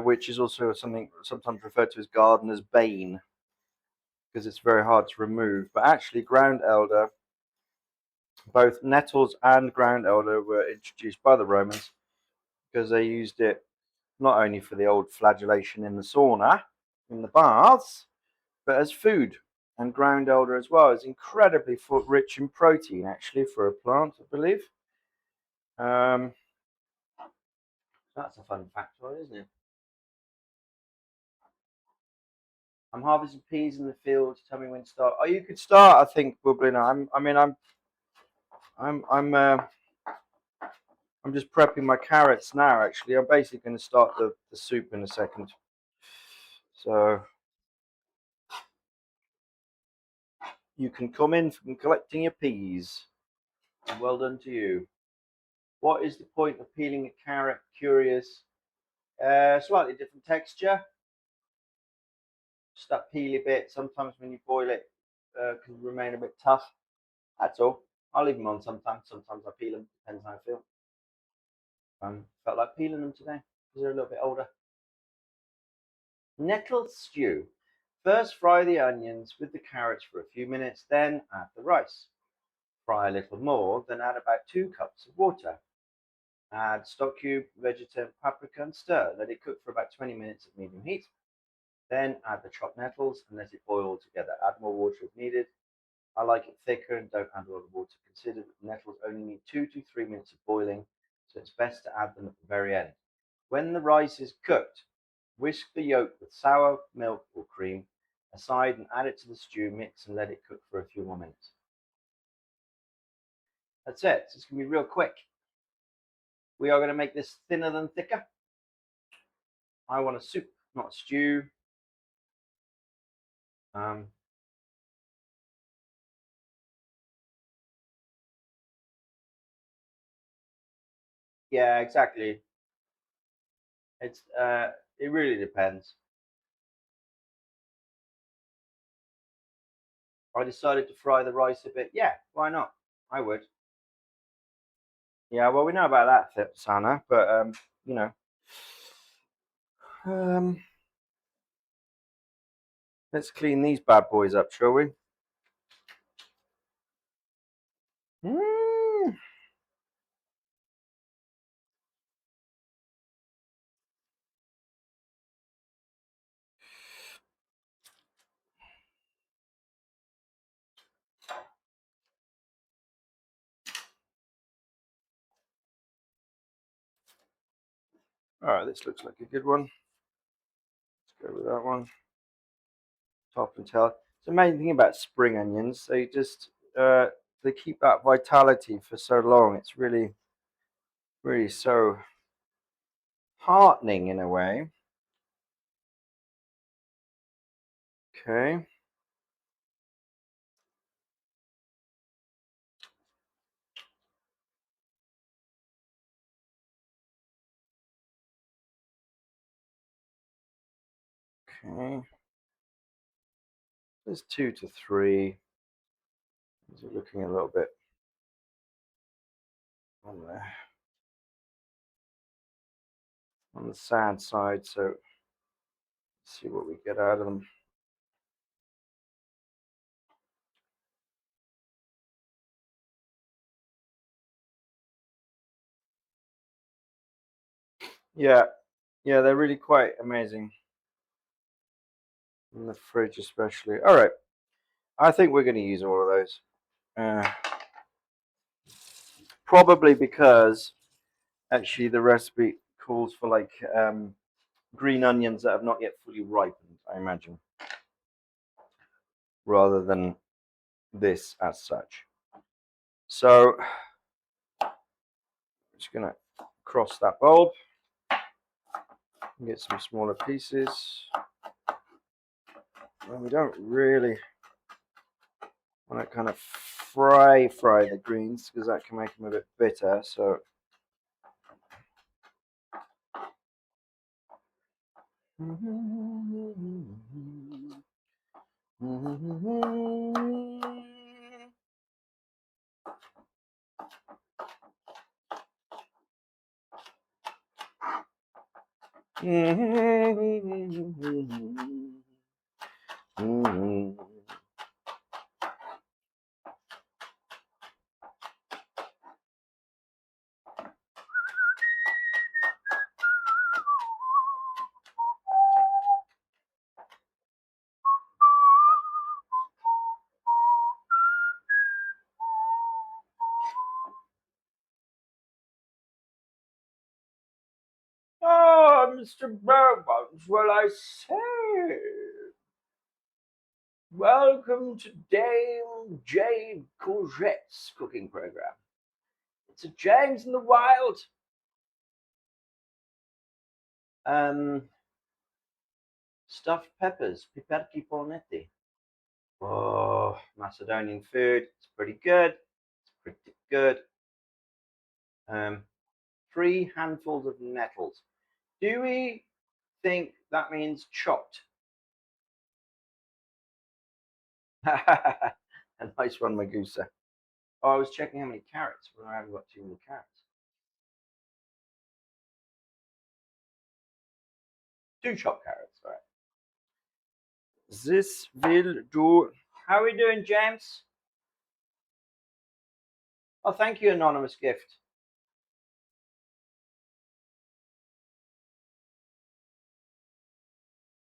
which is also something sometimes referred to as gardener's bane, because it's very hard to remove. But actually, ground elder, both nettles and ground elder, were introduced by the Romans because they used it not only for the old flagellation in the sauna, in the baths, but as food. And ground elder as well is incredibly rich in protein, actually, for a plant, I believe. That's a fun factoid, isn't it? I'm harvesting peas in the field. Tell me when to start. Oh, you could start, I think, Bublina. I'm just prepping my carrots now. Actually, I'm basically going to start the soup in a second. So you can come in from collecting your peas. Well done to you. What is the point of peeling a carrot? Curious. Slightly different texture. Just that peely bit. Sometimes when you boil it, can remain a bit tough. That's all. I'll leave them on sometimes. Sometimes I peel them. Depends how I feel. Felt like peeling them today because they're a little bit older. Nettle stew. First fry the onions with the carrots for a few minutes, then add the rice. Fry a little more, then add about 2 cups of water. Add stock cube, vegetable, paprika, and stir. Let it cook for about 20 minutes at medium heat. Then add the chopped nettles and let it boil all together. Add more water if needed. I like it thicker and don't add a lot of water. Consider that the nettles only need 2 to 3 minutes of boiling, so it's best to add them at the very end. When the rice is cooked, whisk the yolk with sour milk or cream aside and add it to the stew. Mix and let it cook for a few more minutes. That's it. So it's going to be real quick. We are going to make this thinner than thicker. I want a soup, not a stew. Yeah, exactly. It's it really depends. I decided to fry the rice a bit. Yeah, why not? I would. Yeah, well, we know about that, Sana, but you know, um, let's clean these bad boys up, shall we? Mm. All right, this looks like a good one. Let's go with that one. Top and tail. It's the main thing about spring onions. They just they keep that vitality for so long. It's really, really so heartening in a way. Okay. Okay. There's 2 to 3. These are looking a little bit on the sad side, so let's see what we get out of them. Yeah, yeah, they're really quite amazing. In the fridge, especially. All right, I think we're going to use all of those. Probably because actually the recipe calls for like green onions that have not yet fully ripened, I imagine, rather than this as such. So I'm just going to cross that bulb and get some smaller pieces. And we don't really want to kind of fry the greens because that can make them a bit bitter. So Mr. Beaumont, will I say? Welcome to Dame Jade Courgette's cooking program. It's a James in the Wild. Stuffed peppers, piperki polnetti. Oh, Macedonian food. It's pretty good. It's pretty good. 3 handfuls of nettles. Do we think that means chopped? A nice one, Magusa. Oh, I was checking how many carrots. Well, I haven't got too many carrots. 2 chopped carrots, all right. This will do. How are we doing, James? Oh, thank you, anonymous gift.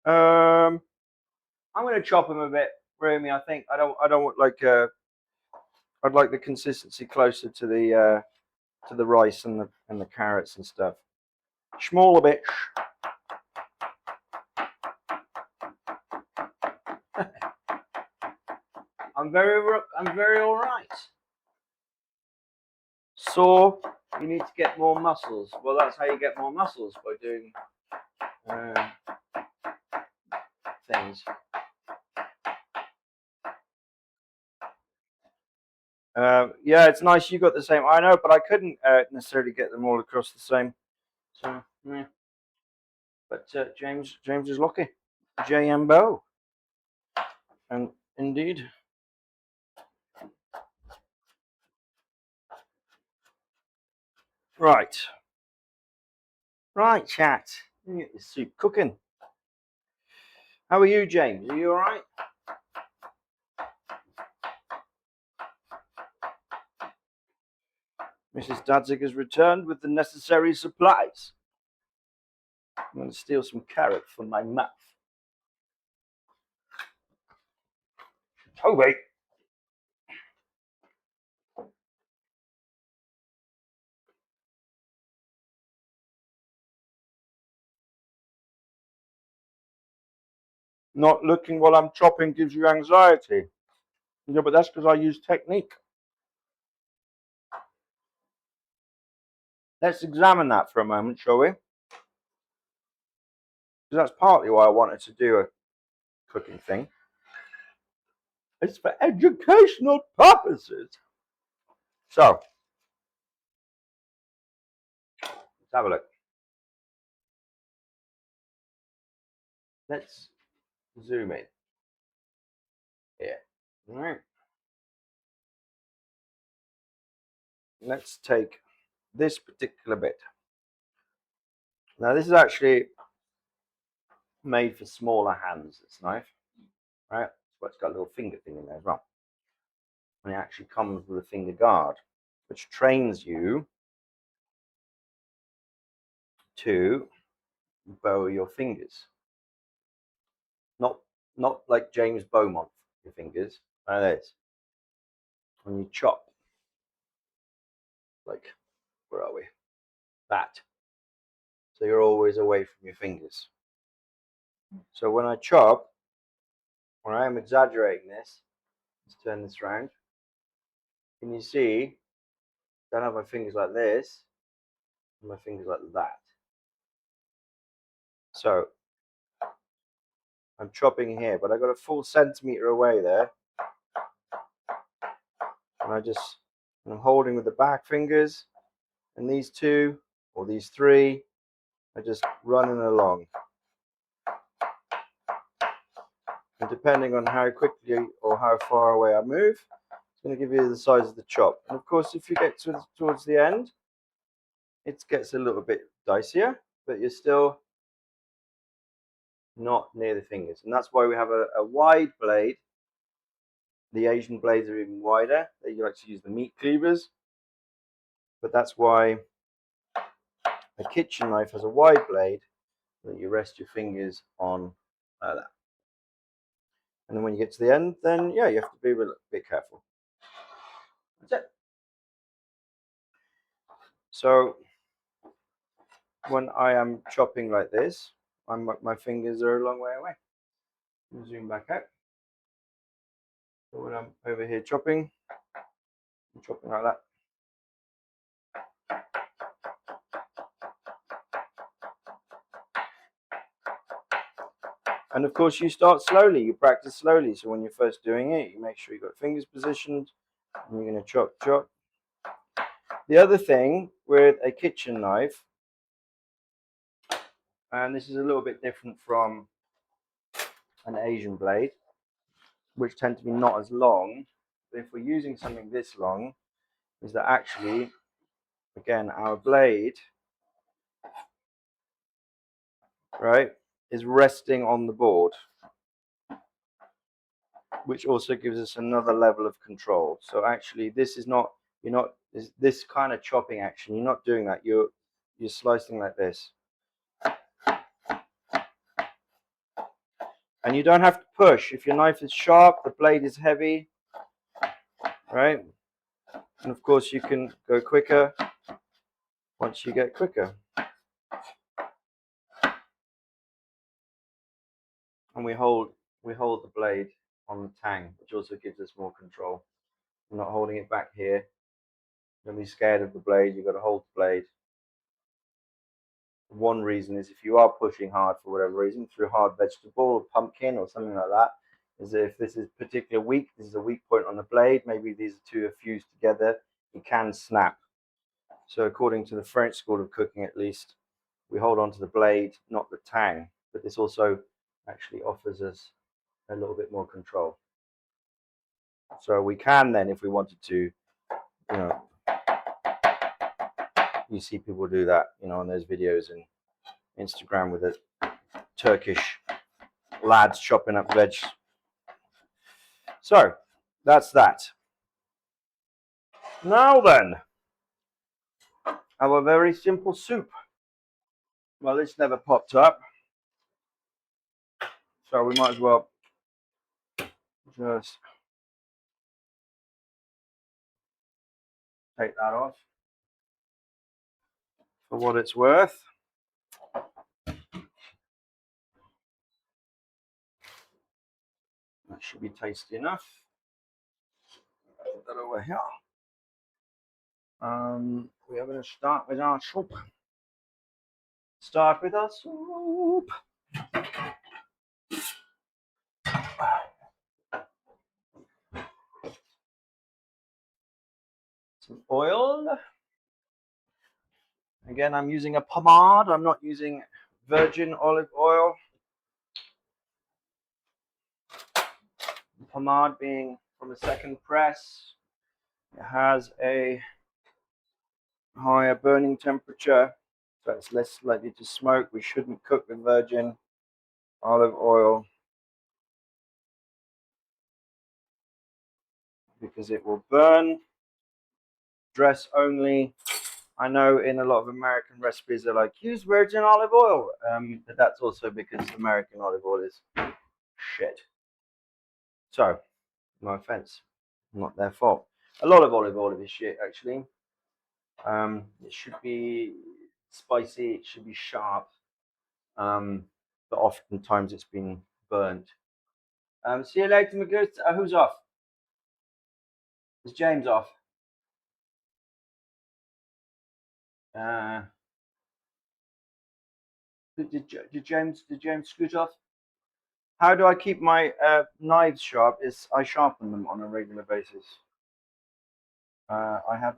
I'm going to chop them a bit, Rumi. I think I don't want like I'd like the consistency closer to the rice and the carrots and stuff. Small a bit. I'm very all right. So you need to get more muscles. Well, that's how you get more muscles, by doing things. Yeah, it's nice you got the same. I know, but I couldn't necessarily get them all across the same. So yeah. But James is lucky. JMBO. And indeed. Right. Right, chat. Let me get this soup cooking. How are you, James? Are you all right? Mrs. Dadzig has returned with the necessary supplies. I'm going to steal some carrot from my mouth. Oh, wait. Not looking while I'm chopping gives you anxiety. Yeah, but that's because I use technique. Let's examine that for a moment, shall we? Because that's partly why I wanted to do a cooking thing. It's for educational purposes. So, let's have a look. Let's zoom in. Here. All right. Let's take this particular bit. Now, this is actually made for smaller hands, this knife. Right? So it's got a little finger thing in there as well. And it actually comes with a finger guard, which trains you to bow your fingers. Not like James Beaumont, your fingers. Like this. When you chop, like, where are we? That. So you're always away from your fingers. So when I chop, when I am exaggerating this, let's turn this around. Can you see? I don't have my fingers like this, and my fingers like that. So I'm chopping here, but I got a full centimeter away there. And I'm holding with the back fingers, and these 2 or these 3 are just running along. And depending on how quickly or how far away I move, it's going to give you the size of the chop. And of course, if you get towards the end, it gets a little bit dicier, but you're still not near the fingers. And that's why we have a wide blade. The Asian blades are even wider. They like to use the meat cleavers. But that's why a kitchen knife has a wide blade that you rest your fingers on like that. And then when you get to the end, then yeah, you have to be a bit careful. That's it. So when I am chopping like this, my fingers are a long way away. Zoom back out. So when I'm over here chopping, I'm chopping like that. And of course, you start slowly, you practice slowly. So when you're first doing it, you make sure you've got fingers positioned, and you're going to chop, chop. The other thing with a kitchen knife, and this is a little bit different from an Asian blade, which tend to be not as long, but if we're using something this long, is that actually, again, our blade, right, is resting on the board, which also gives us another level of control. So actually, this is not, you're not, this kind of chopping action, you're not doing that, you're slicing like this. And you don't have to push. If your knife is sharp, the blade is heavy, right? And of course, you can go quicker once you get quicker. And we hold the blade on the tang, which also gives us more control. We're not holding it back here. Don't be scared of the blade. You've got to hold the blade. One reason is if you are pushing hard for whatever reason through hard vegetable or pumpkin or something like that, is if this is particularly weak, this is a weak point on the blade, maybe these two are fused together, it can snap. So according to the French school of cooking at least, we hold on to the blade, not the tang, but this also actually offers us a little bit more control. So we can then, if we wanted to, you know, you see people do that, you know, on those videos and Instagram with the Turkish lads chopping up veg. So that's that. Now then, our very simple soup. Well, this never popped up, so we might as well just take that off for what it's worth. That should be tasty enough. Put that over here. We're going to start with our soup. Start with our soup. Some oil. Again, I'm using a pomade. I'm not using virgin olive oil. The pomade being from a second press. It has a higher burning temperature, so it's less likely to smoke. We shouldn't cook with virgin olive oil because it will burn. Dress only. I know in a lot of American recipes they're like, use virgin olive oil, but that's also because American olive oil is shit. So, no offense, not their fault. A lot of olive oil is shit, actually. It should be spicy, it should be sharp, but oftentimes it's been burnt. See you later, my good. Who's off? Is James off? Did James scoot off? How do I keep my knives sharp? Is I sharpen them on a regular basis. I have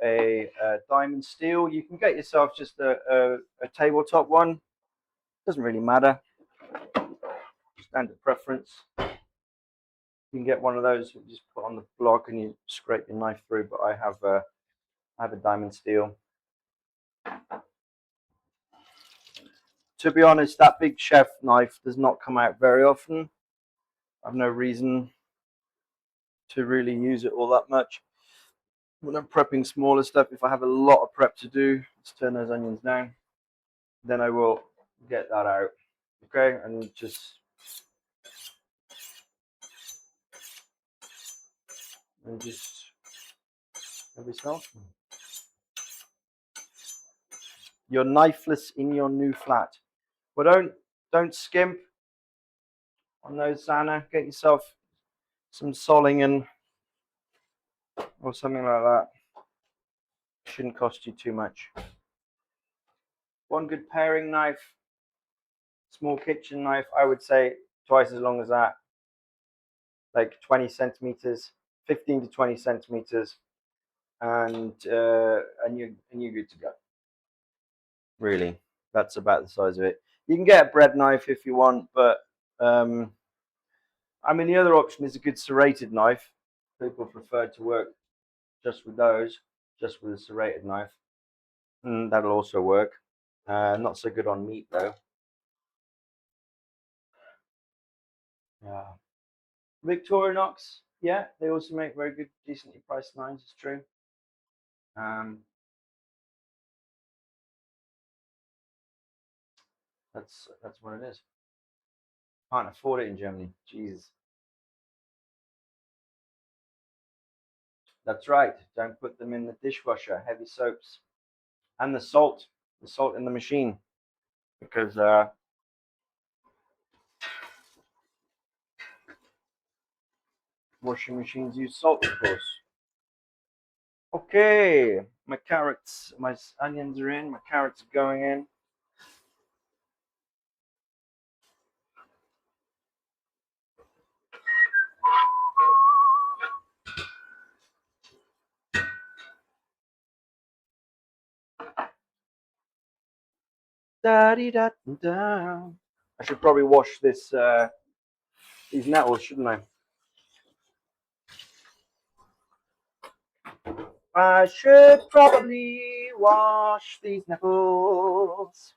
a diamond steel. You can get yourself just a tabletop one. Doesn't really matter. Standard preference. You can get one of those. You just put on the block and you scrape your knife through. But I have a diamond steel. To be honest, that big chef knife does not come out very often. I've no reason to really use it all that much. When I'm prepping smaller stuff, if I have a lot of prep to do, let's turn those onions down, then I will get that out. Okay, and just every smell. You're knifeless in your new flat. Well, don't skimp on those, Sana. Get yourself some Solingen or something like that. Shouldn't cost you too much. One good paring knife, small kitchen knife, I would say twice as long as that, like 20 centimeters, 15 to 20 centimeters, and you're good to go. Really, that's about the size of it. You can get a bread knife if you want, but I mean the other option is a good serrated knife. People prefer to work just with those, just with a serrated knife. That'll also work. Not so good on meat though. Yeah. Victorinox, yeah, they also make very good, decently priced knives. It's true. That's what it is. Can't afford it in Germany. Jesus. That's right. Don't put them in the dishwasher. Heavy soaps and the salt in the machine, because washing machines use salt, of course. Okay, my carrots, my onions are in. My carrots are going in. Da da da. I should probably wash these nettles, shouldn't I? I should probably wash these nettles.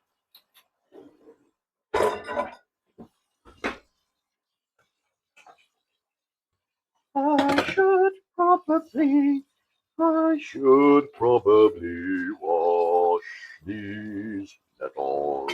I should probably wash these nettles.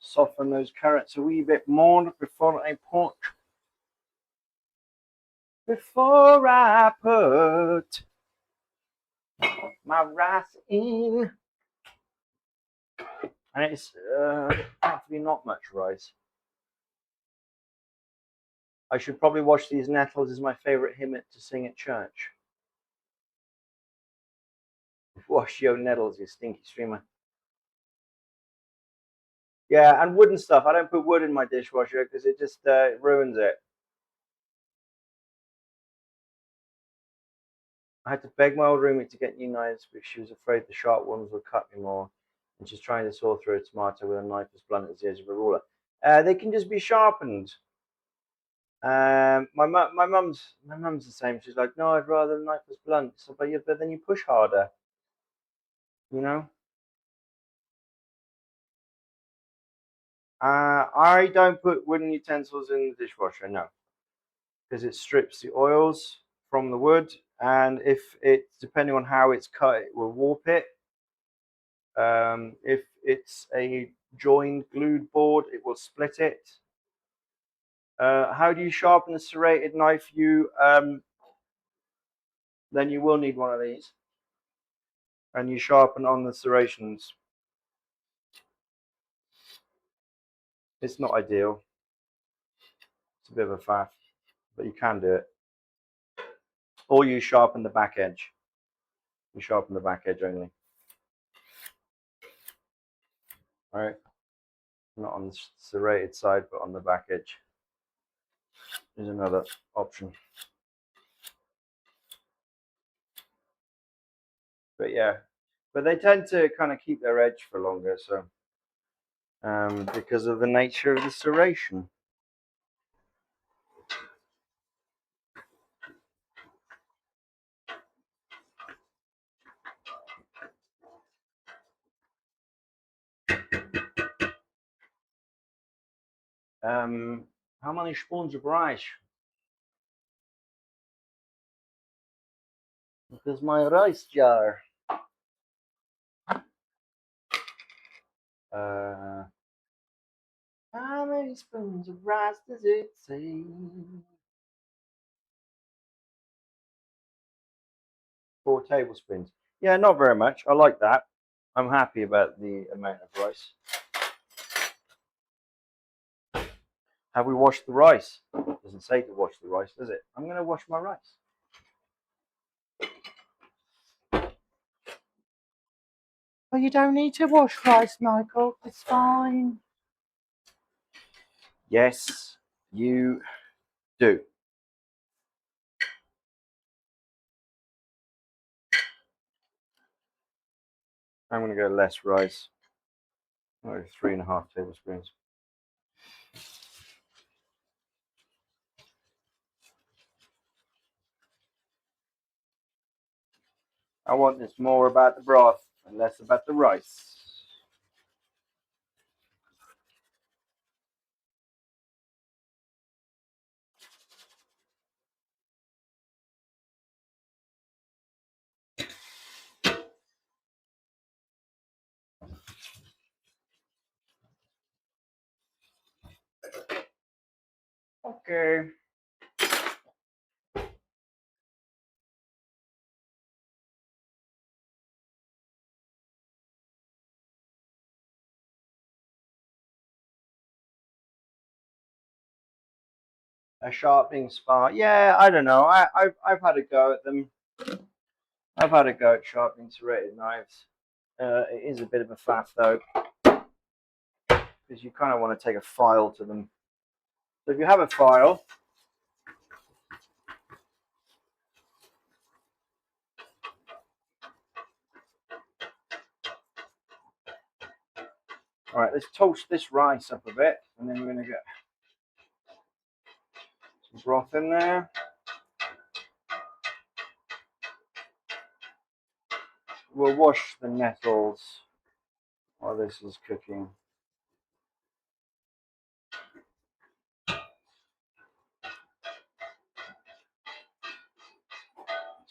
Soften those carrots a wee bit more before I put my rice in. And it's actually not much rice. I should probably wash these nettles is my favourite hymn to sing at church. Wash your nettles, you stinky streamer. Yeah, and wooden stuff. I don't put wood in my dishwasher because it just ruins it. I had to beg my old roommate to get new knives because she was afraid the sharp ones would cut me more. And she's trying to saw through a tomato with a knife as blunt as the edge of a ruler. They can just be sharpened. My mum's the same. She's like, no, I'd rather the knife was blunt. So, but then you push harder, you know. I don't put wooden utensils in the dishwasher, no, because it strips the oils from the wood, and if it's depending on how it's cut, it will warp it. If it's a joined glued board, it will split it. How do you sharpen a serrated knife? Then you will need one of these, and you sharpen on the serrations. It's not ideal. It's a bit of a faff, but you can do it. Or you sharpen the back edge. You sharpen the back edge only. All right. Not on the serrated side, but on the back edge is another option. But yeah, but they tend to kind of keep their edge for longer, so because of the nature of the serration. How many spoons of rice? This is my rice jar. How many spoons of rice does it say? 4 tablespoons. Yeah, not very much. I like that. I'm happy about the amount of rice. Have we washed the rice? It doesn't say to wash the rice, does it? I'm going to wash my rice. Well, you don't need to wash rice, Michael. It's fine. Yes, you do. I'm going to go less rice. Oh, 3.5 tablespoons. I want this more about the broth and less about the rice. Okay. A sharpening spar. Yeah, I don't know. I've had a go at them. I've had a go at sharpening serrated knives. It is a bit of a faff though, because you kind of want to take a file to them. So if you have a file, all right, let's toast this rice up a bit, and then we're going to get some broth in there. We'll wash the nettles while this is cooking.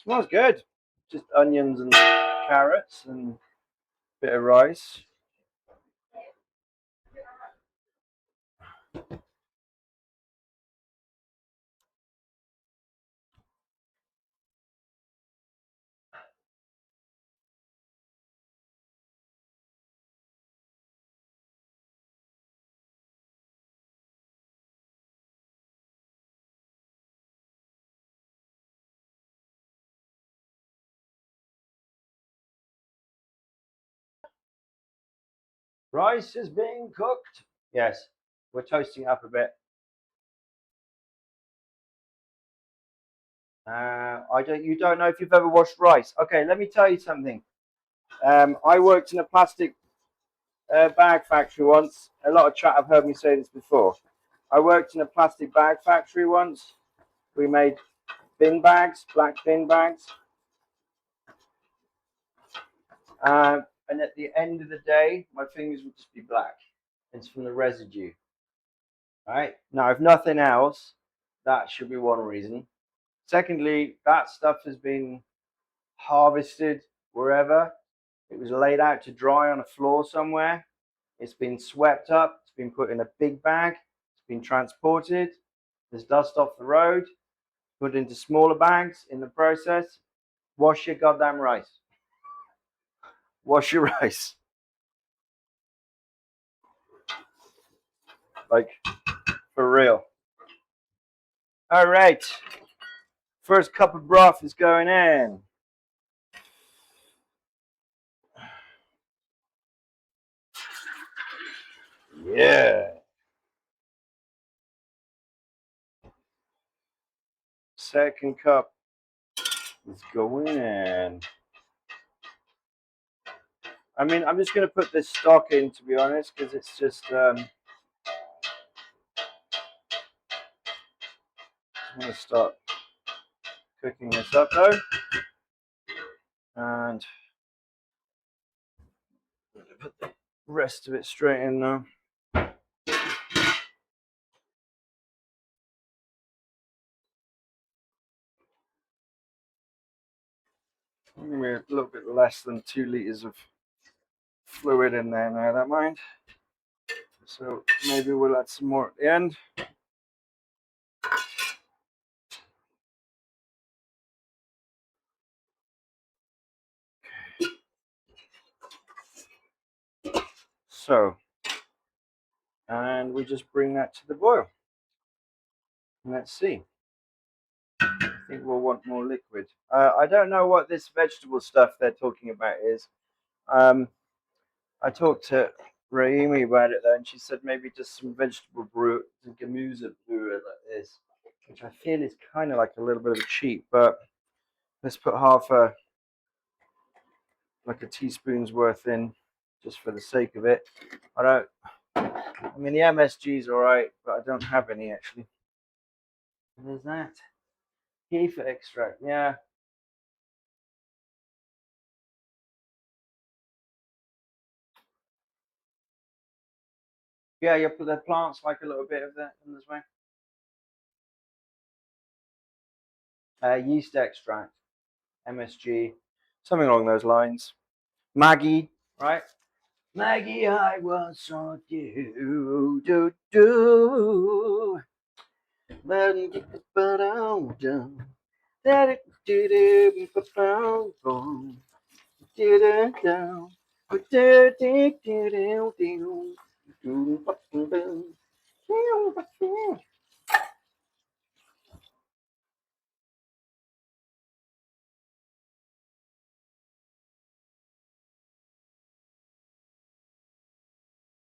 Smells good. Just onions and carrots and a bit of rice. Rice is being cooked. Yes, we're toasting it up a bit. You don't know if you've ever washed rice. Okay, let me tell you something. I worked in a plastic bag factory once. A lot of chat have heard me say this before. I worked in a plastic bag factory once. We made bin bags, black bin bags. And at the end of the day, my fingers would just be black. It's from the residue. Right? Now, if nothing else, that should be one reason. Secondly, that stuff has been harvested wherever. It was laid out to dry on a floor somewhere. It's been swept up. It's been put in a big bag. It's been transported. There's dust off the road. Put into smaller bags in the process. Wash your goddamn rice. Wash your rice. Like, for real. All right. First cup of broth is going in. Yeah. Second cup is going in. I mean, I'm just going to put this stock in, to be honest, because it's just. I'm going to start cooking this up though. And I'm going to put the rest of it straight in now. me a little bit less than 2 liters of fluid in there now, don't mind. So maybe we'll add some more at the end. So, and we just bring that to the boil. And let's see. I think we'll want more liquid. I don't know what this vegetable stuff they're talking about is. I talked to Raimi about it though, and she said maybe just some vegetable brew, some Gemüse brew like this, which I feel is kind of like a little bit of a cheat, but let's put like a teaspoon's worth in, just for the sake of it. I mean the MSG's alright, but I don't have any actually. And there's that. Kefir extract, yeah. Yeah, you put the plants like a little bit of that in this way. Yeast extract, MSG, something along those lines. Maggie, right? Maggie, I once saw you, do.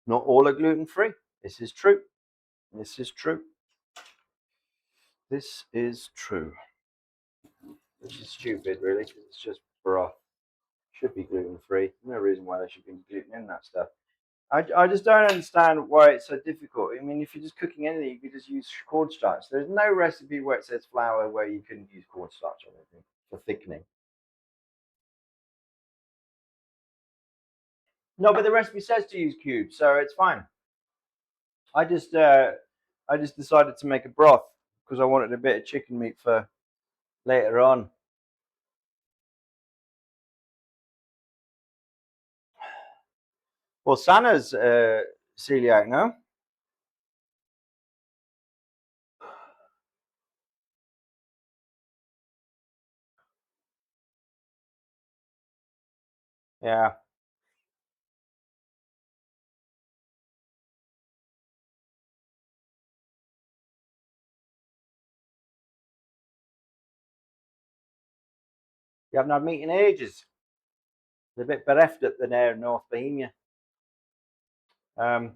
Not all are gluten-free. This is true. This is true. This is true. Which is stupid, really, because it's just broth. Should be gluten-free. No reason why there should be gluten in that stuff. I just don't understand why it's so difficult. I mean, if you're just cooking anything, you could just use cornstarch. There's no recipe where it says flour where you couldn't use cornstarch or anything for thickening. No, but the recipe says to use cubes, so it's fine. I just decided to make a broth because I wanted a bit of chicken meat for later on. Well, Sanna's celiac, no? Yeah. You haven't had meat in ages. They're a bit bereft up there in North Bohemia. Right,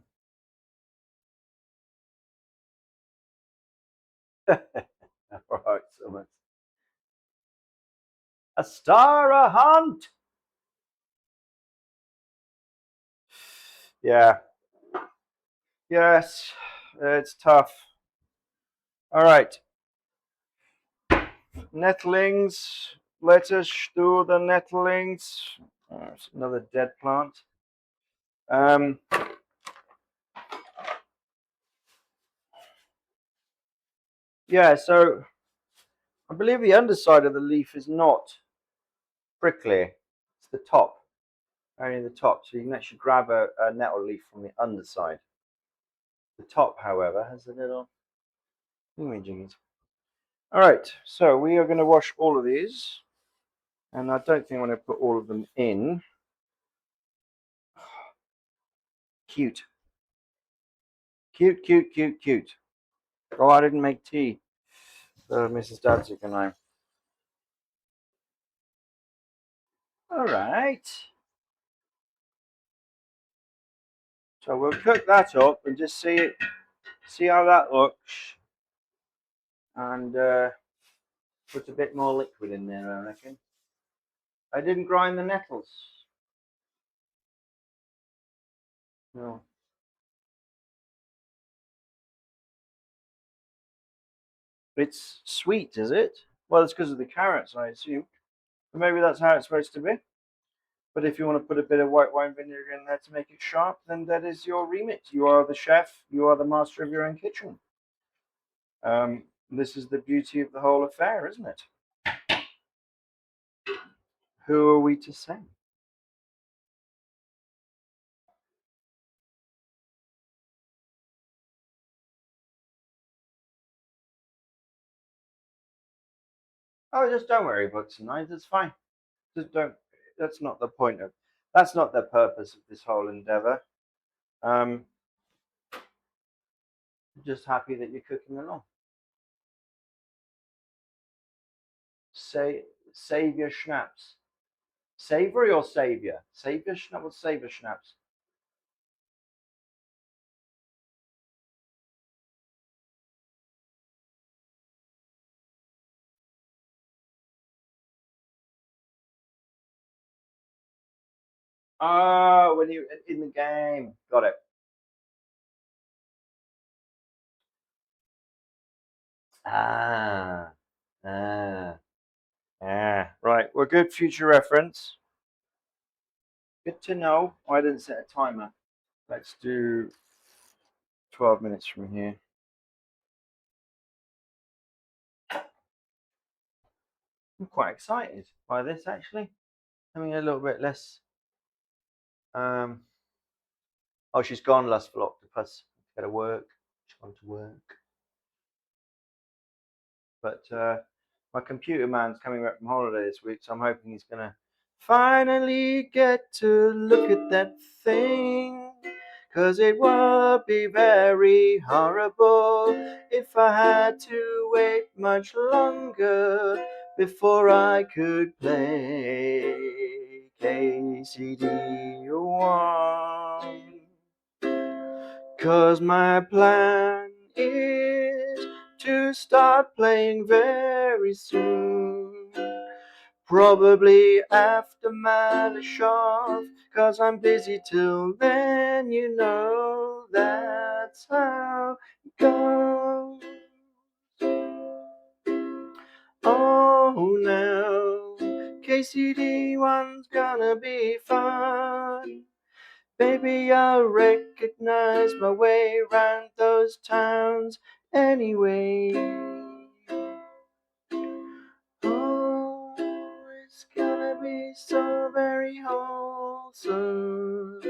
so much. A star, a hunt. Yeah. Yes, it's tough. All right. Nettlings. Let us do the nettlings. Oh, it's another dead plant. Yeah, so I believe the underside of the leaf is not prickly. It's the top, only the top. So you can actually grab a nettle leaf from the underside. The top, however, has a little thingy-jiggies. All right, so we are going to wash all of these. And I don't think I'm going to put all of them in. Cute. Cute, cute, cute, cute. Oh, I didn't make tea. So Mrs. Dadzig and I. All right. So we'll cook that up and just see how that looks. And put a bit more liquid in there, I reckon. I didn't grind the nettles. No. It's sweet, is it? Well, it's because of the carrots, I assume. Maybe that's how it's supposed to be. But if you want to put a bit of white wine vinegar in there to make it sharp, then that is your remit. You are the chef. You are the master of your own kitchen. This is the beauty of the whole affair, isn't it? Who are we to say? Oh, just don't worry about tonight. It's fine. Just don't. That's not the point of. That's not the purpose of this whole endeavor. I'm just happy that you're cooking along. Say, save your schnapps. Savory or savior? Savior schnapps. What's savior schnapps? Oh, when you in the game. Got it. Ah, ah, ah. Right. Well, good future reference. Good to know. I didn't set a timer. Let's do 12 minutes from here. I'm quite excited by this actually. Having a little bit less. Um. Oh, she's gone, Lustful Octopus. Got to work. She's gone to work. But my computer man's coming back from holiday this week, so I'm hoping he's gonna finally get to look at that thing. 'Cause it would be very horrible if I had to wait much longer before I could play KCD1. 'Cause my plan is to start playing very soon. Probably after Malashov, 'cause I'm busy till then, you know that's how it goes. Oh no, KCD1's gonna be fun. Baby, I'll recognize my way round those towns anyway. Oh, it's gonna be so very wholesome,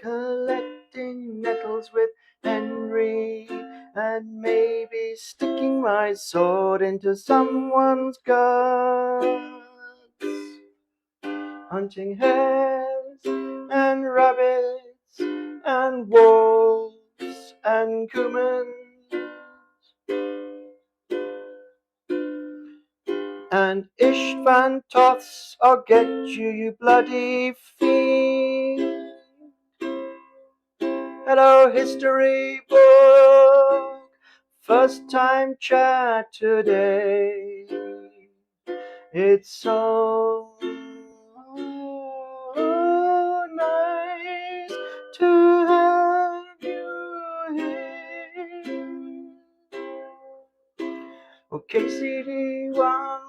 collecting nettles with Henry, and maybe sticking my sword into someone's guts. Hunting hares and rabbits and wolves and cumans and Ishvantoths. I'll get you, you bloody fiend. Hello, history book. First time chat today. It's so nice to have you here. Okay, CD1,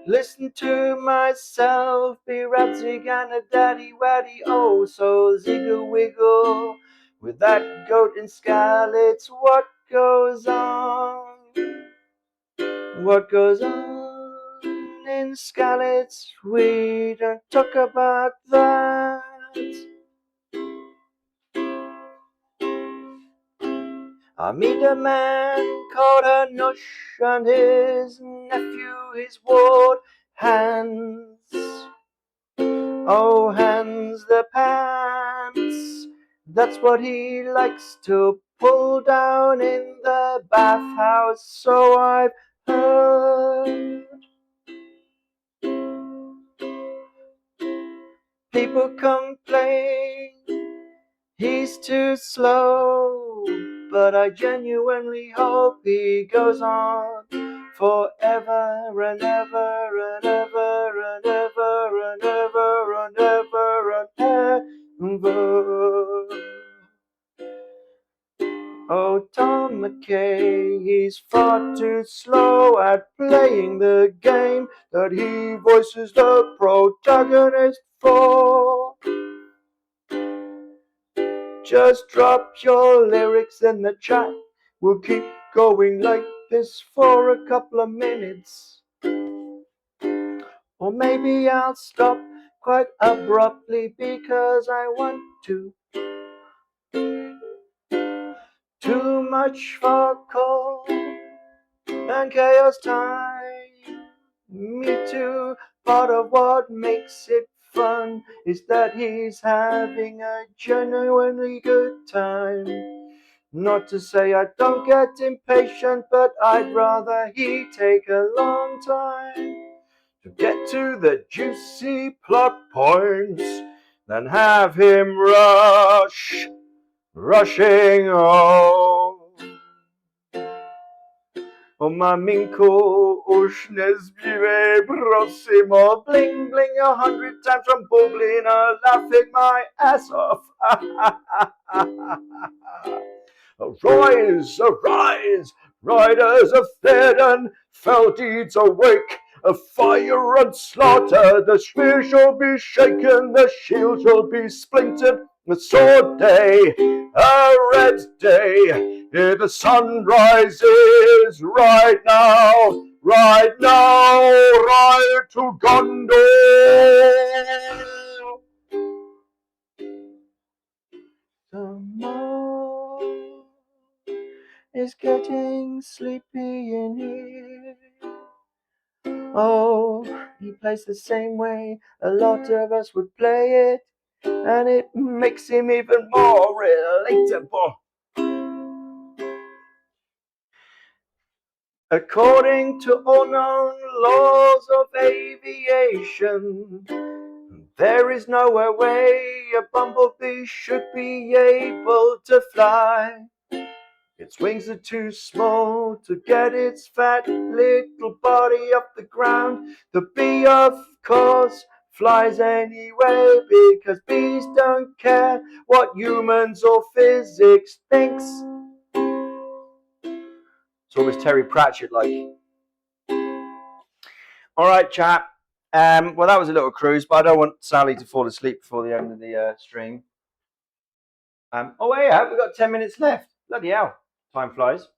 listen to myself, be Dadzig and a daddy waddy, oh so ziggle wiggle. With that goat in Skalitz, what goes on? What goes on in Skalitz? We don't talk about that. I meet a man called Hanush and his nephew, his ward, Hans. Oh, Hans the Pants. That's what he likes to pull down in the bathhouse, so I've heard. People complain he's too slow, but I genuinely hope he goes on forever and ever and ever and ever and ever and ever and ever. Oh, Tom McKay, he's far too slow at playing the game that he voices the protagonist for. Just drop your lyrics in the chat. We'll keep going like this for a couple of minutes. Or maybe I'll stop quite abruptly because I want to. Too much for cold and chaos time. Me too. Part of what makes it fun is that he's having a genuinely good time. Not to say I don't get impatient, but I'd rather he take a long time to get to the juicy plot points than have him rushing home. O maminko, už nezbývej, prosím, bling bling 100 times from bubbling, laughing my ass off. Arise, arise, riders of Theoden, fell deeds awake, a fire and slaughter, the spear shall be shaken, the shield shall be splintered, the sword day, a red day, here the sun rises right now, right to Gondor. The moon is getting sleepy in here. Oh, he plays the same way a lot of us would play it, and it makes him even more relatable. According to all known laws of aviation, there is no way a bumblebee should be able to fly. Its wings are too small to get its fat little body off the ground. The bee, of course, flies anyway because bees don't care what humans or physics thinks. It's always Terry Pratchett like. All right, chap. Well, that was a little cruise, but I don't want Sally to fall asleep before the end of the stream. Oh, yeah, we've got 10 minutes left. Bloody hell. Time flies.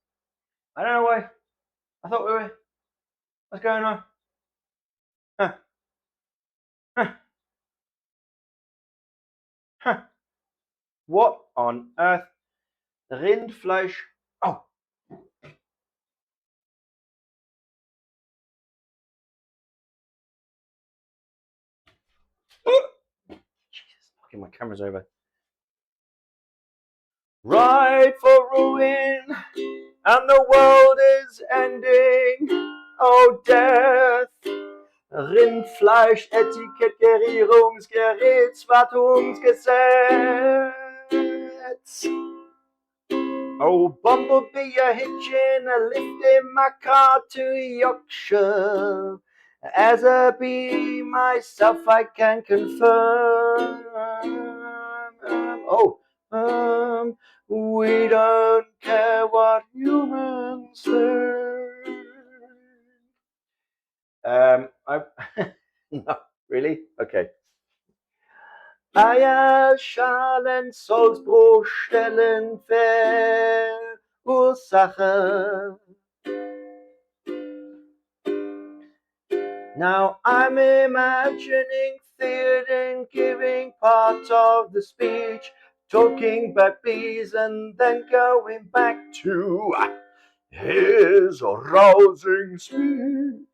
I don't know why. I thought we were... What's going on? Huh. Huh. Huh. What on earth? Rindfleisch. Oh. Jesus, fucking my camera's over. Ride for ruin, and the world is ending. Oh, death. Rindfleisch, Etiketierungsgerät, Wartungsgesetz. Oh, bumblebee, a hitching, a lifting my car to Yorkshire. As a bee myself, I can confirm. We don't care what humans think. No, really? Okay. Eierschalen, Salzburg, Stellen, Verursacher. Now I'm imagining Theoden giving part of the speech, talking about bees and then going back to his rousing speech.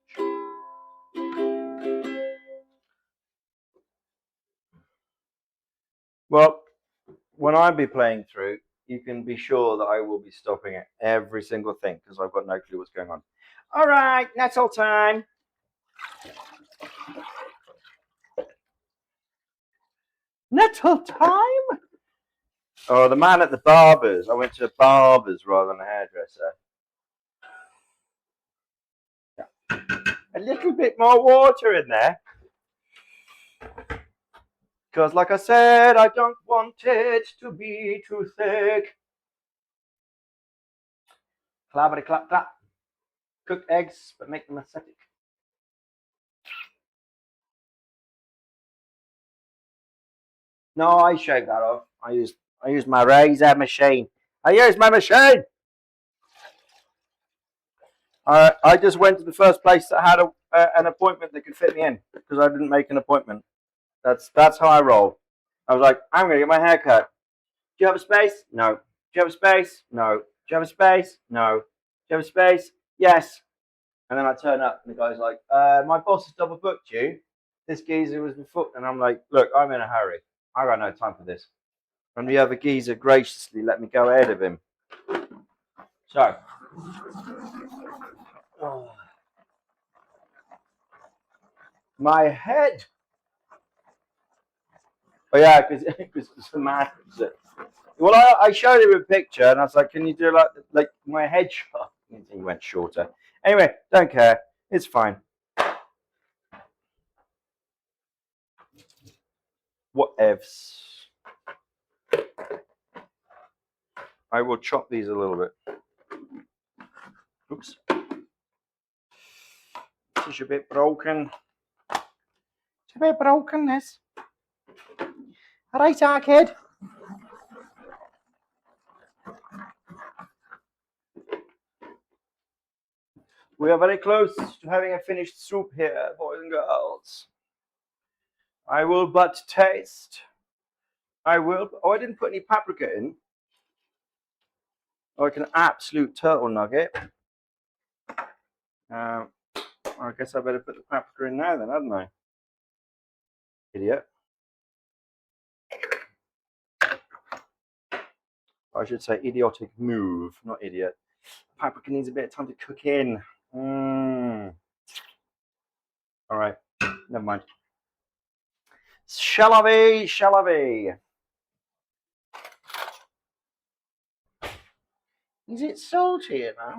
Well, when I be playing through, you can be sure that I will be stopping at every single thing because I've got no clue what's going on. All right, Nettle time. Nettle time? Oh, the man at the barber's. I went to a barber's rather than a hairdresser. A little bit more water in there. Because, like I said, I don't want it to be too thick. Clappity clap clap. Cook eggs, but make them aesthetic. No, I shake that off. I use my razor machine. I use my machine. I just went to the first place that had an appointment that could fit me in because I didn't make an appointment. That's how I roll. I was like, I'm gonna get my hair cut. Do you have a space? No. Do you have a space? No. Do you have a space? No. Do you have a space? Yes. And then I turn up and the guy's like, my boss has double booked you. This geezer was before. And I'm like, look, I'm in a hurry. I got no time for this. And the other geezer graciously let me go ahead of him. So, my head. Oh yeah, because it's the man. Well, I showed him a picture and I was like, can you do like my head shot? He went shorter. Anyway, don't care. It's fine. Whatevs. I will chop these a little bit. Oops. It's a bit broken. It's a bit broken, this. Alright, our kid. We are very close to having a finished soup here, boys and girls. I will but taste. I will. Oh, I didn't put any paprika in. Like an absolute turtle nugget. I guess I better put the paprika in now then, hadn't I? Idiot. I should say idiotic move, not idiot. Paprika needs a bit of time to cook in. All right, never mind. Shall I be? Is it salty enough?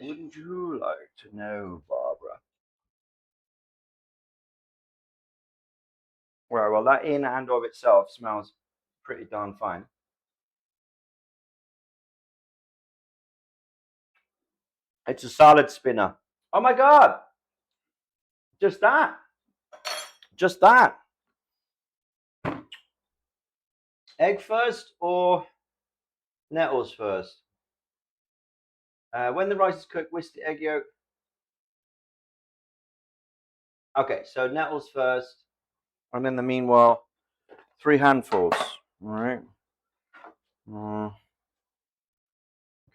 Wouldn't you like to know, Barbara? Well, that in and of itself smells pretty darn fine. It's a salad spinner. Oh my God. Just that. Just that. Egg first or nettles first? When the rice is cooked, whisk the egg yolk. Okay, so nettles first. And in the meanwhile, 3 handfuls. All right.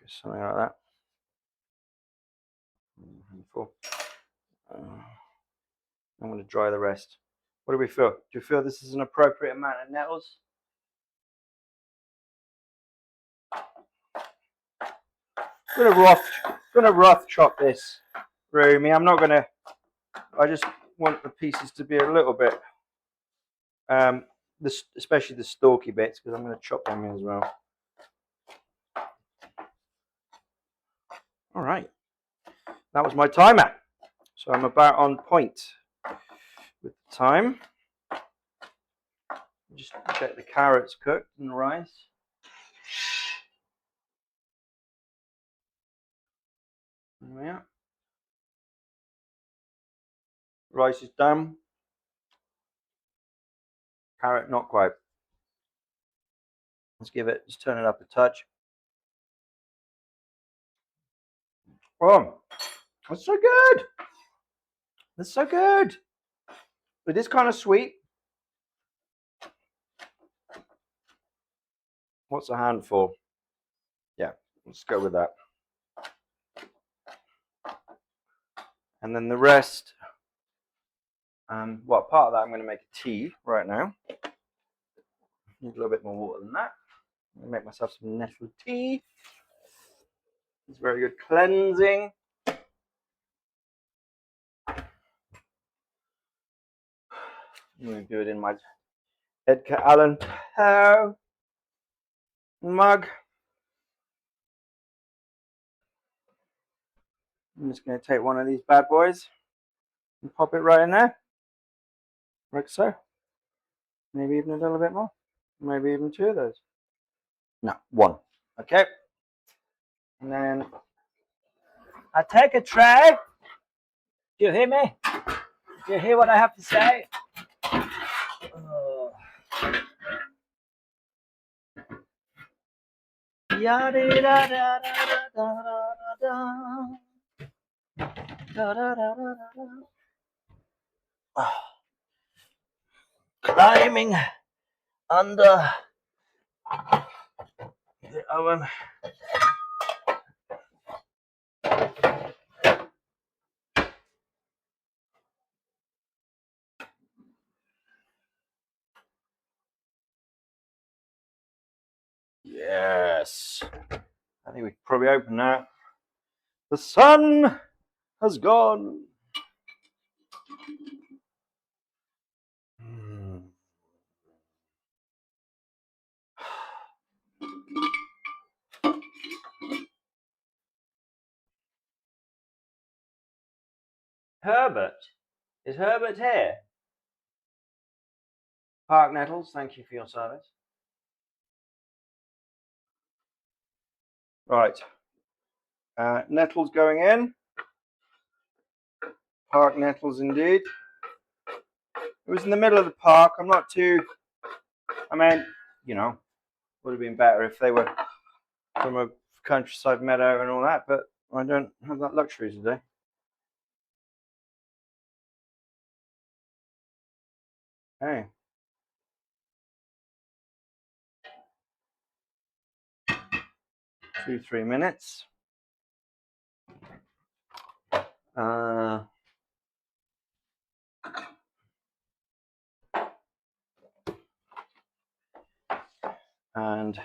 Something like that. Handful. I'm going to dry the rest. What do we feel? Do you feel this is an appropriate amount of nettles? I'm gonna rough chop this, Roomy. I'm not gonna. I just want the pieces to be a little bit, especially the stalky bits, because I'm gonna chop them in as well. All right, that was my timer, so I'm about on point with the time. Just get the carrots cooked and the rice. There we are. Rice is done. Carrot not quite. Let's just turn it up a touch. Oh, that's so good. That's so good. It is kind of sweet. What's a handful? Yeah, let's go with that. And then the rest, well, part of that I'm going to make a tea right now. Need a little bit more water than that. I'm going to make myself some nettle tea. It's very good cleansing. I'm going to do it in my Edgar Allan Poe mug. I'm just going to take one of these bad boys and pop it right in there, like so. Maybe even a little bit more. Maybe even 2 of those. No, 1. Okay. And then I take a tray. Do you hear me? Do you hear what I have to say? Climbing under the oven. Yes. I think we can probably open now. The sun has gone. Herbert. Is Herbert here? Park Nettles, thank you for your service. Right. Nettles going in. Park Nettles indeed. It was in the middle of the park. I'm not too... I mean, you know, would have been better if they were from a countryside meadow and all that, but I don't have that luxury today. Hey. 2-3 minutes. And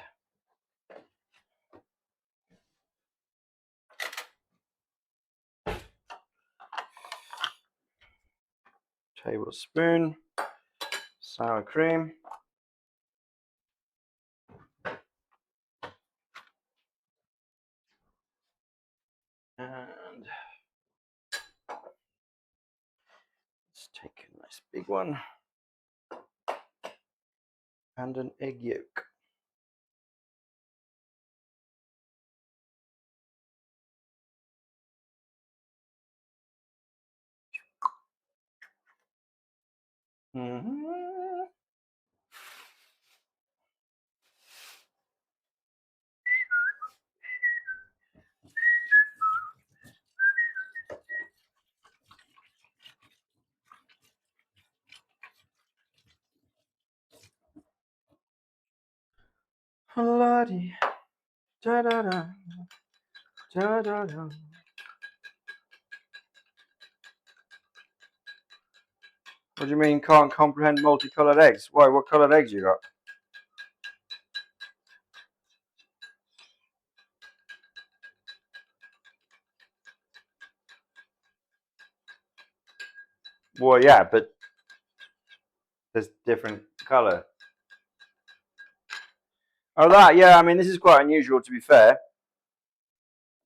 tablespoon sour cream. And let's take a nice big one. And an egg yolk. La-di, da-da-da, da-da-da. What do you mean can't comprehend multicolored eggs? Why, what colored eggs you got? Well, yeah, but there's different color. Oh, that, yeah, I mean, this is quite unusual, to be fair.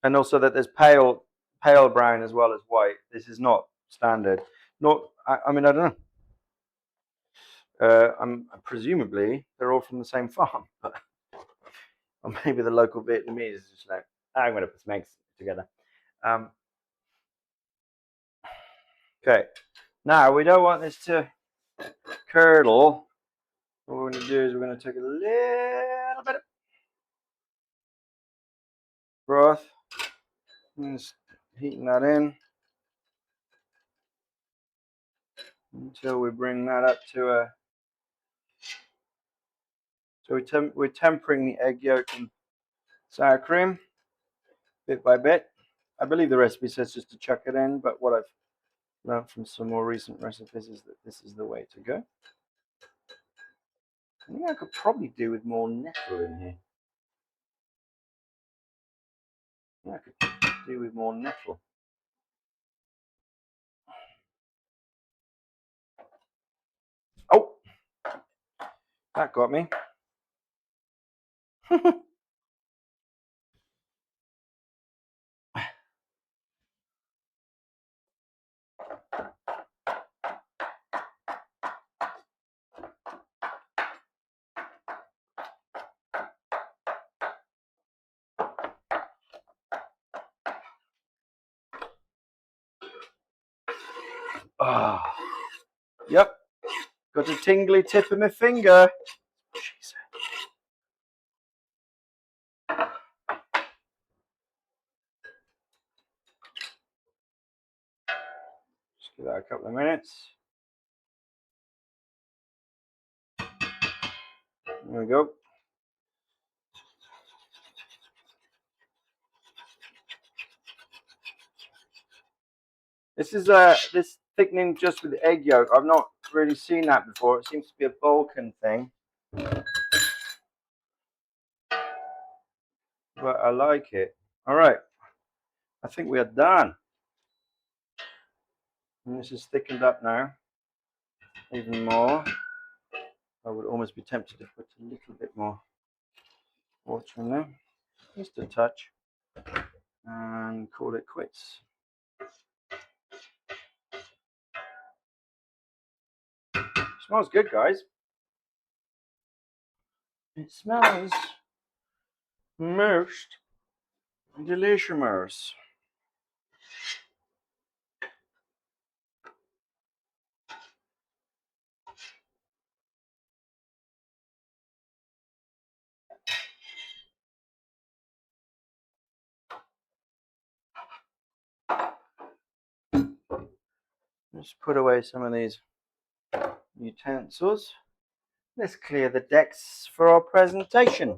And also that there's pale brown as well as white. This is not standard. I mean, I don't know. Presumably they're all from the same farm, but or maybe the local Vietnamese is just like, I'm going to put some eggs together. Okay, now we don't want this to curdle. What we're going to do is we're going to take a little bit of broth and just heating that in until we bring that up to a... So we're tempering the egg yolk and sour cream bit by bit. I believe the recipe says just to chuck it in, but what I've learned from some more recent recipes is that this is the way to go. I think I could probably do with more nettle in here. Yeah, I could do with more nettle. Oh, that got me. Ah, yep, got a tingly tip of my finger. Give that a couple of minutes. There we go. This is this thickening just with egg yolk. I've not really seen that before. It seems to be a Balkan thing, but I like it. All right, I think we are done. And this is thickened up now, even more. I would almost be tempted to put a little bit more water in there, just a touch, and call it quits. Smells good, guys. It smells most delicious. Let's put away some of these utensils. Let's clear the decks for our presentation.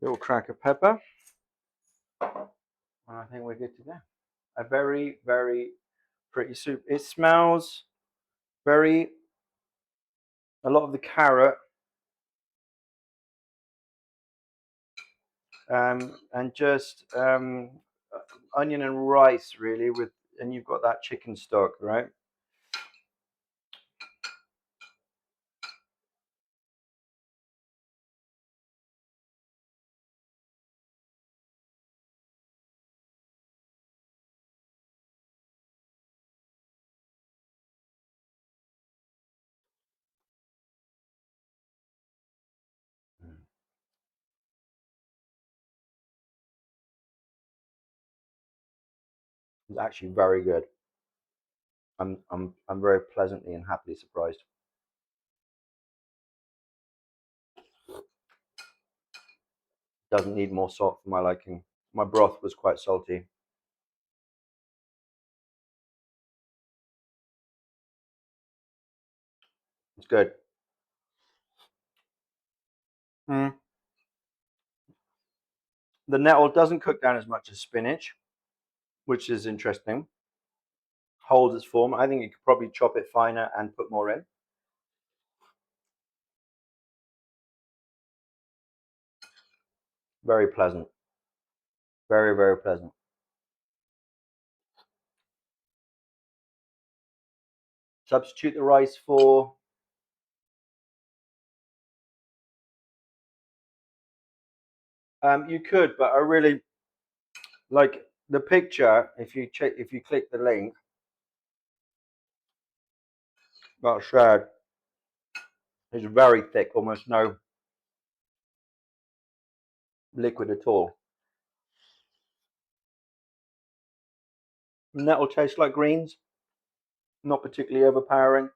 Little crack of pepper. And I think we're good to go. A very, very pretty soup. It smells very, a lot of the carrot and just onion and rice really with, and you've got that chicken stock, right? It's actually very good. I'm very pleasantly and happily surprised. Doesn't need more salt for my liking. My broth was quite salty. It's good. The nettle doesn't cook down as much as spinach, which is interesting. Holds its form. I think you could probably chop it finer and put more in. Very pleasant. Very, very pleasant. Substitute the rice for you could, but I really like the picture. If you click the link that I shared, it's very thick, almost no liquid at all. Nettle tastes like greens, not particularly overpowering.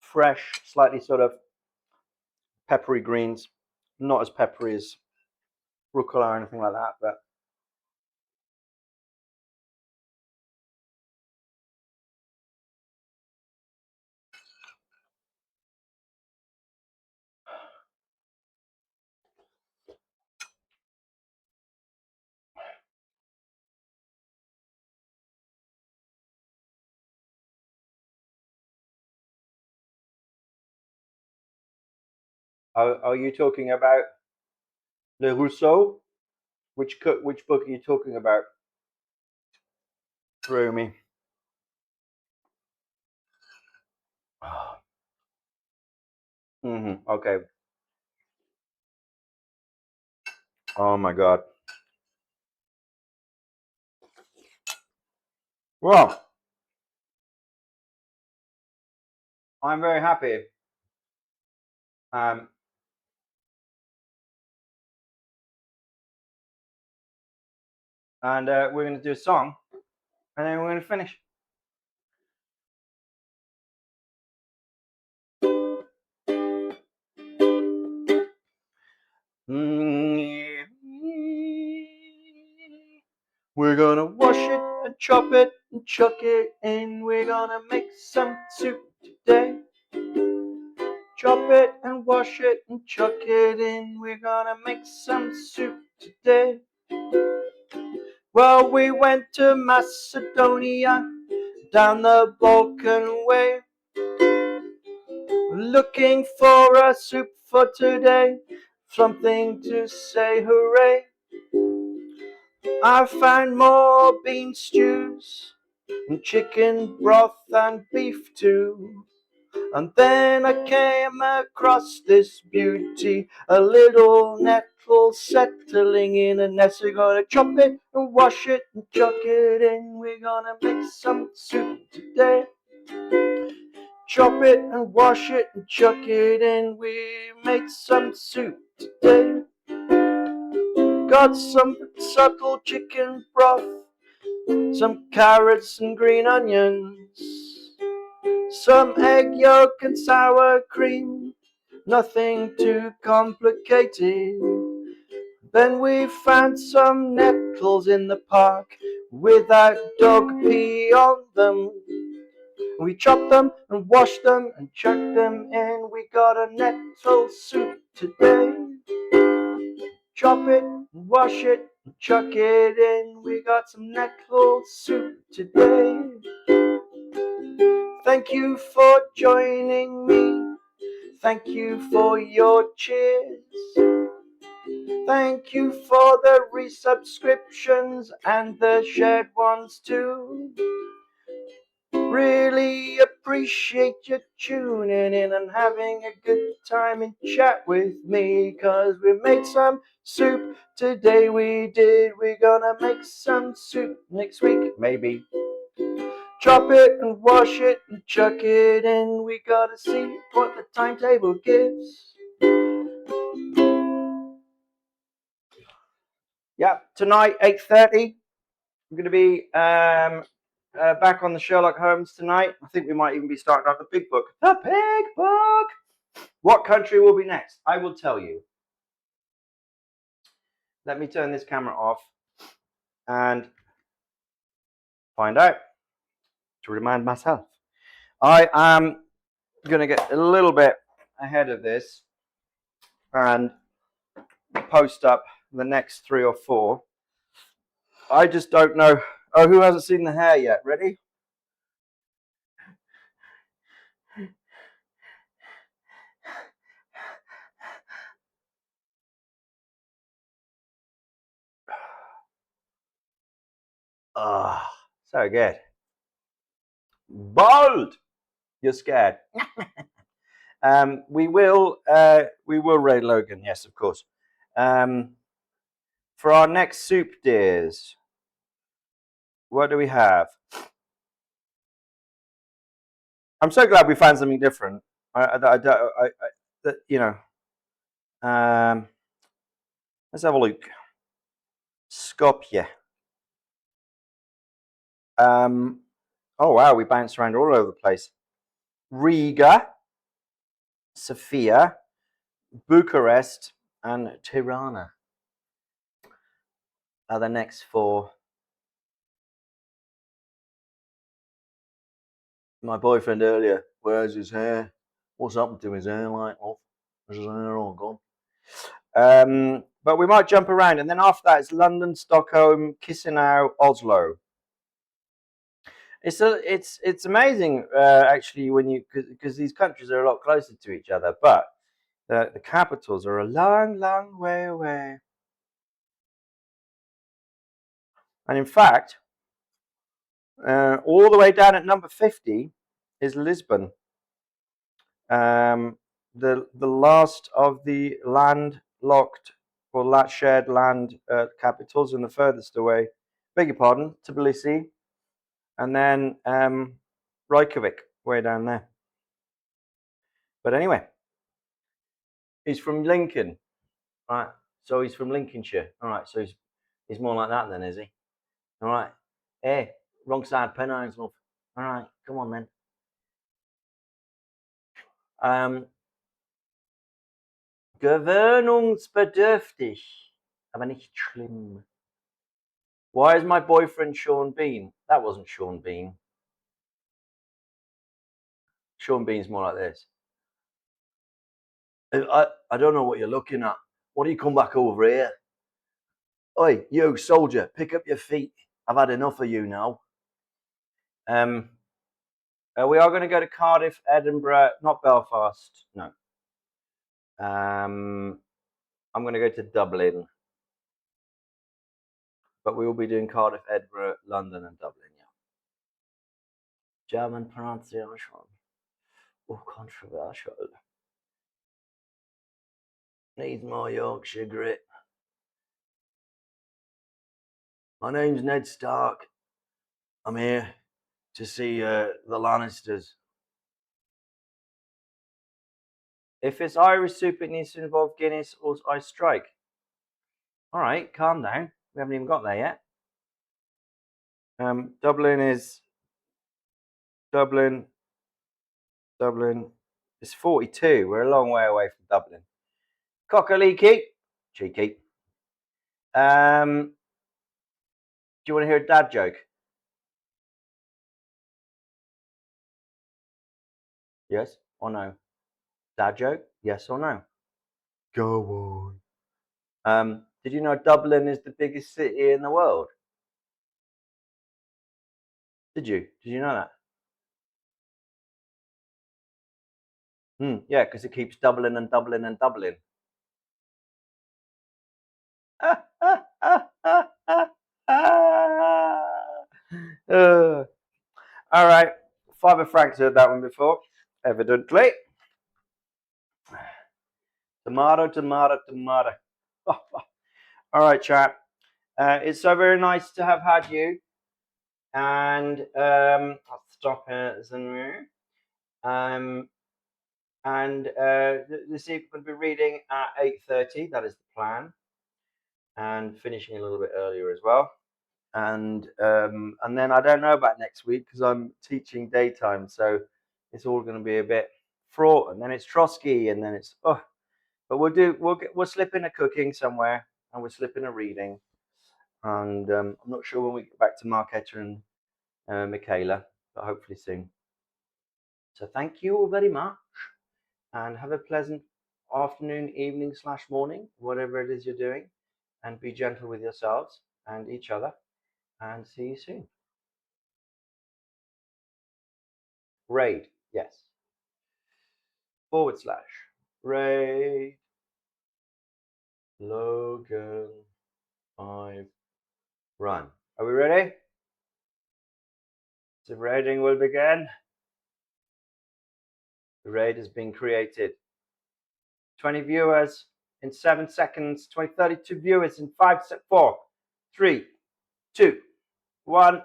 Fresh, slightly sort of peppery greens, not as peppery as rucola or anything like that, but are you talking about Le Rousseau? Which book are you talking about? through me. Okay. Oh my God. Well, I'm very happy. And we're going to do a song, and then we're going to finish. We're gonna wash it and chop it and chuck it in. We're gonna make some soup today. Chop it and wash it and chuck it in. We're gonna make some soup today. Well, we went to Macedonia, down the Balkan way, looking for a soup for today, something to say hooray. I found more bean stews and chicken broth and beef too. And then I came across this beauty, a little nettle settling in a nest. We're gonna chop it and wash it and chuck it in. We're gonna make some soup today. Chop it and wash it and chuck it in. We make some soup today. Got some subtle chicken broth, some carrots and green onions, some egg yolk and sour cream, nothing too complicated. Then we found some nettles in the park without dog pee on them. We chopped them and washed them and chucked them in. We got a nettle soup today. Chop it and wash it and chuck it in. We got some nettle soup today. Thank you for joining me. Thank you for your cheers. Thank you for the resubscriptions and the shared ones too. Really appreciate you tuning in and having a good time and chat with me, 'cause we made some soup today, we did. We're gonna make some soup next week, maybe. Chop it and wash it and chuck it in. We gotta see what the timetable gives. Yeah, tonight 8:30. I'm going to be back on the Sherlock Holmes tonight. I think we might even be starting out the big book. The big book! What country will be next? I will tell you. Let me turn this camera off and find out to remind myself. I am going to get a little bit ahead of this and post up the next 3 or 4. I just don't know. Oh, who hasn't seen the hair yet? Ready? Ah, so good. Bold! You're scared. We will raid Logan, yes, of course. For our next soup dears, what do we have? I'm so glad we found something different. You know. Let's have a look. Skopje. Oh wow, we bounced around all over the place. Riga, Sofia, Bucharest, and Tirana are the next 4. My boyfriend earlier, where's his hair? What's happened to his hair? Like, off? Is his hair all gone? But we might jump around, and then after that, it's London, Stockholm, Chisinau, Oslo. It's amazing actually when you because these countries are a lot closer to each other, but the capitals are a long way away. And in fact, All the way down at number 50 is Lisbon. The last of the landlocked or shared land capitals, and the furthest away, beg your pardon, Tbilisi, and then Reykjavik, way down there. But anyway, he's from Lincoln, right? So he's from Lincolnshire, all right. So he's more like that then, is he? All right. Hey, wrong side, Pennines, love. All right, come on then. Gewöhnungsbedürftig, aber nicht schlimm. Why is my boyfriend Sean Bean? That wasn't Sean Bean. Sean Bean's more like this. I don't know what you're looking at. Why don't you come back over here? Oi, you soldier, pick up your feet. I've had enough of you now. We are going to go to Cardiff, Edinburgh, not Belfast. No. I'm going to go to Dublin. But we will be doing Cardiff, Edinburgh, London, and Dublin, yeah. German pronunciation. Oh, controversial. Needs more Yorkshire grit. My name's Ned Stark. I'm here to see the Lannisters. If it's Irish soup, it needs to involve Guinness or I strike. All right, calm down. We haven't even got there yet. Dublin is Dublin. It's 42. We're a long way away from Dublin. Cock-a-leaky. Cheeky. Do you want to hear a dad joke? Yes or no? Dad joke? Yes or no? Go on. Did you know Dublin is the biggest city in the world? Did you? Did you know that? Yeah, because it keeps doubling and doubling and doubling. All right. Fiver Frank's heard that one before, evidently. Tomato. All right, chat. It's so very nice to have had you. And I'll stop it. And this evening we'll be reading at 8:30. That is the plan, and finishing a little bit earlier as well. And then I don't know about next week because I'm teaching daytime, so it's all going to be a bit fraught. And then it's Trotsky, and then it's but we'll slip in a cooking somewhere, and we'll slip in a reading. And I'm not sure when we get back to Marketta and Michaela, but hopefully soon. So thank you all very much, and have a pleasant afternoon, evening / morning, whatever it is you're doing, and be gentle with yourselves and each other, and see you soon. Raid, yes. / Raid Logan 5 run. Are we ready? The raiding will begin. The raid has been created. 20 viewers in 7 seconds. 32 viewers in 5 4 3 2 1